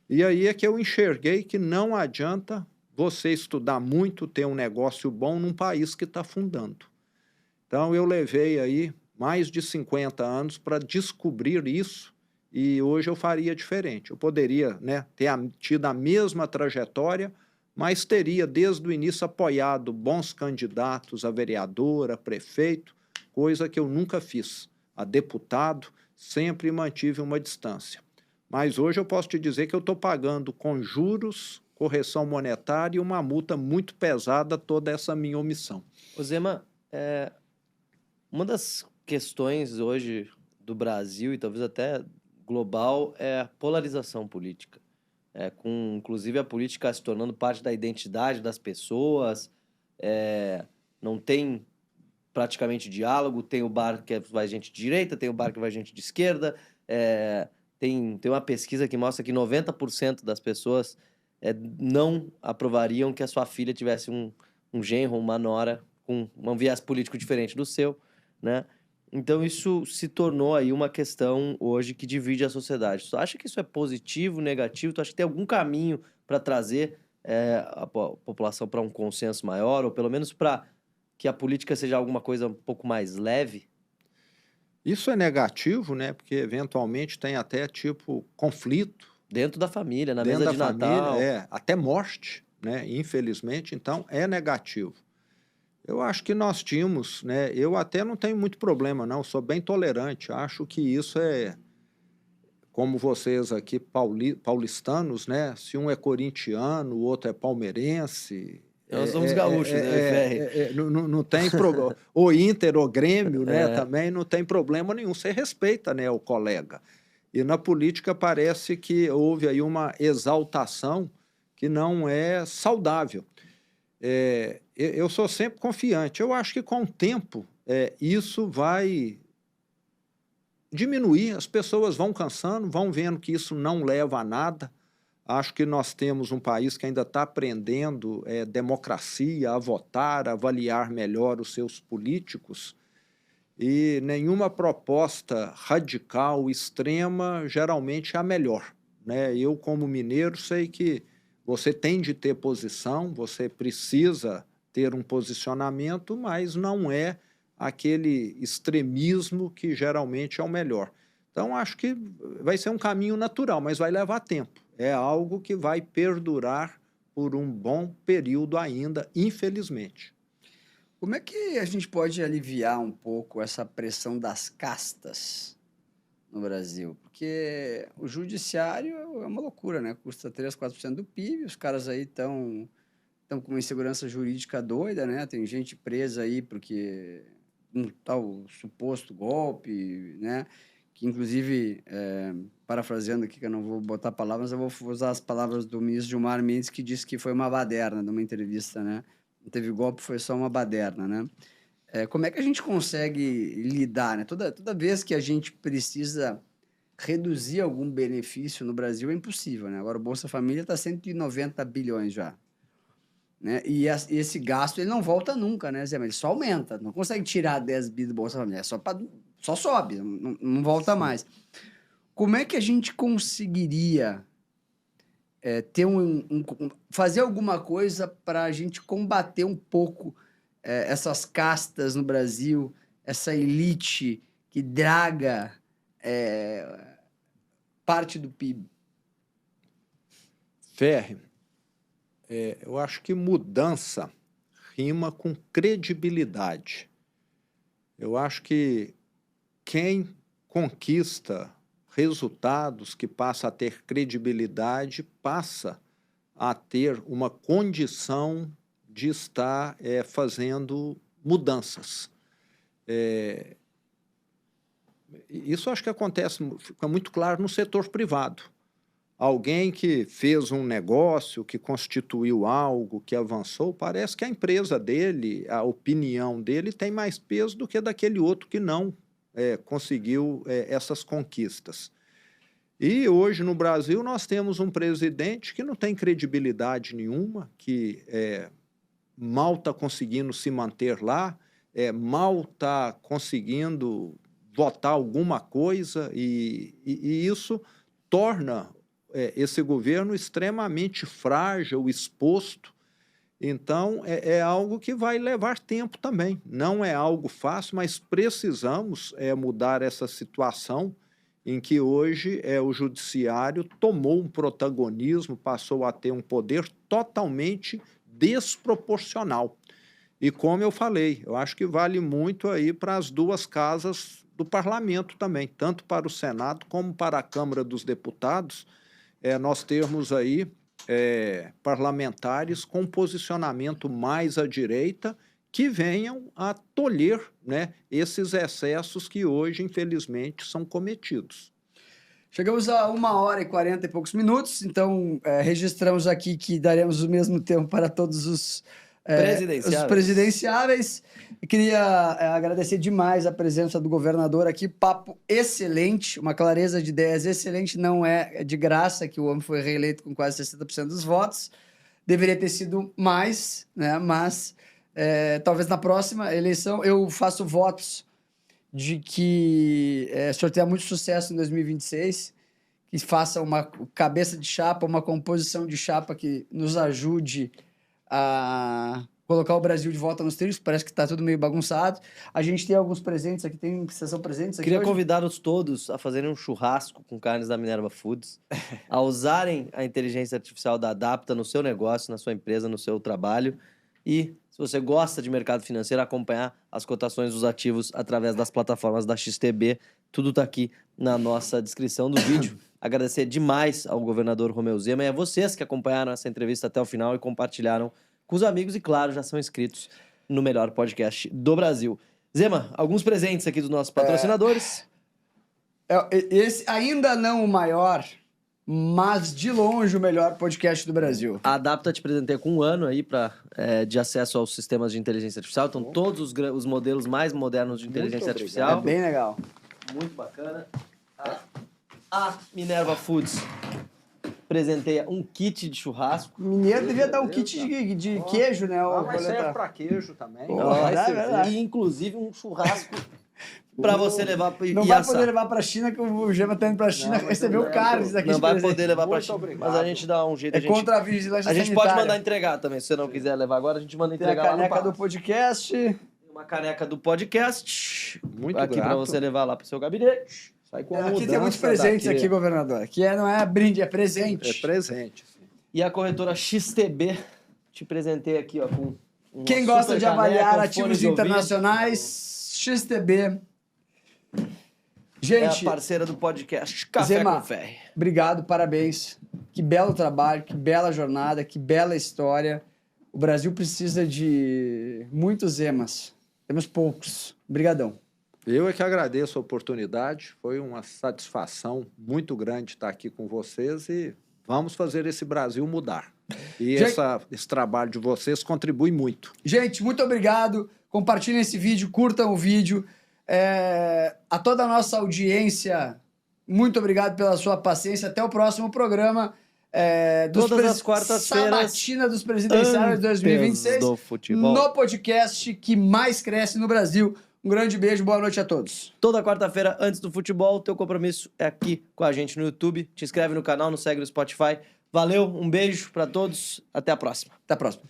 Speaker 3: E aí é que eu enxerguei que não adianta você estudar muito, ter um negócio bom num país que está afundando. Então eu levei aí mais de 50 anos para descobrir isso. E hoje eu faria diferente. Eu poderia, ter tido a mesma trajetória, mas teria, desde o início, apoiado bons candidatos a vereador, a prefeito, coisa que eu nunca fiz. A deputado, sempre mantive uma distância. Mas hoje eu posso te dizer que eu estou pagando com juros, correção monetária e uma multa muito pesada toda essa minha omissão.
Speaker 1: Ô Zema, uma das questões hoje do Brasil e talvez até global é a polarização política, com inclusive a política se tornando parte da identidade das pessoas, não tem praticamente diálogo, tem o bar que vai gente de direita, tem o bar que vai gente de esquerda, tem uma pesquisa que mostra que 90% das pessoas não aprovariam que a sua filha tivesse um genro, uma nora com um viés político diferente do seu, né? Então, isso se tornou aí uma questão hoje que divide a sociedade. Tu acha que isso é positivo, negativo? Tu acha que tem algum caminho para trazer a população para um consenso maior, ou pelo menos para que a política seja alguma coisa um pouco mais leve?
Speaker 3: Isso é negativo, né? Porque eventualmente tem até conflito.
Speaker 1: Dentro da família, na
Speaker 3: dentro
Speaker 1: mesa
Speaker 3: da
Speaker 1: de
Speaker 3: família,
Speaker 1: Natal.
Speaker 3: até morte, né? Infelizmente, então é negativo. Eu acho que nós tínhamos, eu até não tenho muito problema, não, sou bem tolerante, acho que isso como vocês aqui, paulistanos, se um é corintiano, o outro é palmeirense...
Speaker 1: Nós somos gaúchos, Ferri?
Speaker 3: Não tem problema. Ou Inter, ou Grêmio, também não tem problema nenhum, você respeita, o colega. E na política parece que houve aí uma exaltação que não é saudável. Eu sou sempre confiante. Eu acho que com o tempo isso vai diminuir, as pessoas vão cansando, vão vendo que isso não leva a nada. Acho que nós temos um país que ainda está aprendendo democracia, a votar, a avaliar melhor os seus políticos. E nenhuma proposta radical, extrema, geralmente é a melhor. Eu, como mineiro, sei que você tem de ter posição, você precisa ter um posicionamento, mas não é aquele extremismo que geralmente é o melhor. Então, acho que vai ser um caminho natural, mas vai levar tempo. É algo que vai perdurar por um bom período ainda, infelizmente.
Speaker 2: Como é que a gente pode aliviar um pouco essa pressão das castas no Brasil, porque o judiciário é uma loucura, né? Custa 3, 4% do PIB, os caras aí estão com uma insegurança jurídica doida, né? Tem gente presa aí porque um tal suposto golpe, né? Que, inclusive, parafraseando aqui, que eu não vou botar palavras, eu vou usar as palavras do ministro Gilmar Mendes, que disse que foi uma baderna numa entrevista, né? Não teve golpe, foi só uma baderna, né? Como é que a gente consegue lidar, né? Toda vez que a gente precisa reduzir algum benefício no Brasil é impossível, né? Agora o Bolsa Família está 190 bilhões já, né? E esse gasto ele não volta nunca, né, Zé? Ele só aumenta, não consegue tirar 10 bi do Bolsa Família, só sobe, não volta mais. Como é que a gente conseguiria ter fazer alguma coisa para a gente combater um pouco essas castas no Brasil, essa elite que draga parte do PIB?
Speaker 3: Ferri, eu acho que mudança rima com credibilidade. Eu acho que quem conquista resultados, que passa a ter credibilidade, passa a ter uma condição de estar fazendo mudanças. Isso acho que acontece, fica muito claro no setor privado. Alguém que fez um negócio, que constituiu algo, que avançou, parece que a empresa dele, a opinião dele tem mais peso do que daquele outro que não conseguiu essas conquistas. E hoje no Brasil nós temos um presidente que não tem credibilidade nenhuma, que mal está conseguindo se manter lá, mal está conseguindo votar alguma coisa, e isso torna esse governo extremamente frágil, exposto. Então, é algo que vai levar tempo também. Não é algo fácil, mas precisamos mudar essa situação em que hoje o judiciário tomou um protagonismo, passou a ter um poder totalmente desproporcional. E como eu falei, eu acho que vale muito aí para as duas casas do parlamento também, tanto para o Senado como para a Câmara dos Deputados, nós termos aí parlamentares com posicionamento mais à direita que venham a tolher, né, esses excessos que hoje, infelizmente, são cometidos.
Speaker 2: Chegamos a 1h e 40 e poucos minutos, então registramos aqui que daremos o mesmo tempo para todos os presidenciáveis. Eu queria agradecer demais a presença do governador aqui, papo excelente, uma clareza de ideias excelente, não é de graça que o homem foi reeleito com quase 60% dos votos, deveria ter sido mais, né? Mas talvez na próxima eleição eu faço votos de que o senhor tenha muito sucesso em 2026, que faça uma cabeça de chapa, uma composição de chapa que nos ajude a colocar o Brasil de volta nos trilhos. Parece que está tudo meio bagunçado. A gente tem alguns presentes aqui, tem sessão presentes aqui.
Speaker 1: Queria convidá-los todos a fazerem um churrasco com carnes da Minerva Foods, a usarem a inteligência artificial da Adapta no seu negócio, na sua empresa, no seu trabalho. E, se você gosta de mercado financeiro, acompanhar as cotações dos ativos através das plataformas da XTB. Tudo está aqui na nossa descrição do vídeo. Agradecer demais ao governador Romeu Zema e a vocês que acompanharam essa entrevista até o final e compartilharam com os amigos e, claro, já são inscritos no melhor podcast do Brasil. Zema, alguns presentes aqui dos nossos patrocinadores.
Speaker 2: Esse ainda não o maior, mas de longe o melhor podcast do Brasil.
Speaker 1: A Adapta te presenteia com 1 ano aí de acesso aos sistemas de inteligência artificial. Então, todos os modelos mais modernos de inteligência artificial.
Speaker 2: É bem legal.
Speaker 1: Muito bacana. A Minerva Foods presenteia um kit de churrasco.
Speaker 2: Mineiro devia dar um kit de queijo, né?
Speaker 3: Mas serve para queijo também.
Speaker 1: E, inclusive, um churrasco para você levar para
Speaker 2: Não vai poder levar para a China, que o Gema tá indo para a China receber o caro daqui.
Speaker 1: Não vai poder levar para a China, mas a gente dá um jeito.
Speaker 2: Contra a vigilância
Speaker 1: sanitária. A gente pode mandar entregar também, se você não quiser levar agora, a gente manda entregar lá no
Speaker 2: caneca do podcast.
Speaker 1: Uma caneca do podcast.
Speaker 3: Muito
Speaker 1: aqui para você levar lá para o seu gabinete.
Speaker 2: Aqui tem muitos presentes aqui, governador. Aqui não é brinde, é presente.
Speaker 3: É presente. Sim.
Speaker 1: E a corretora XTB te presenteia aqui, ó, com
Speaker 2: quem gosta de avaliar ativos internacionais, XTB. Gente,
Speaker 1: é a parceira do podcast Café
Speaker 2: Zema,
Speaker 1: com Ferri.
Speaker 2: obrigado, parabéns. Que belo trabalho, que bela jornada, que bela história. O Brasil precisa de muitos Zemas. Temos poucos. Obrigadão.
Speaker 3: Eu é que agradeço a oportunidade, foi uma satisfação muito grande estar aqui com vocês e vamos fazer esse Brasil mudar. E
Speaker 2: Gente-
Speaker 3: esse trabalho de vocês contribui muito.
Speaker 2: Gente, muito obrigado. Compartilhem esse vídeo, curtam o vídeo. A toda a nossa audiência, muito obrigado pela sua paciência. Até o próximo programa.
Speaker 1: Todas as quartas-feiras,
Speaker 2: Sabatina dos Presidenciários de 2026.
Speaker 1: do futebol.
Speaker 2: No podcast que mais cresce no Brasil. Um grande beijo, boa noite a todos.
Speaker 1: Toda quarta-feira, antes do futebol, teu compromisso é aqui com a gente no YouTube. Te inscreve no canal, nos segue no Spotify. Valeu, um beijo pra todos. Até a próxima.
Speaker 2: Até a próxima.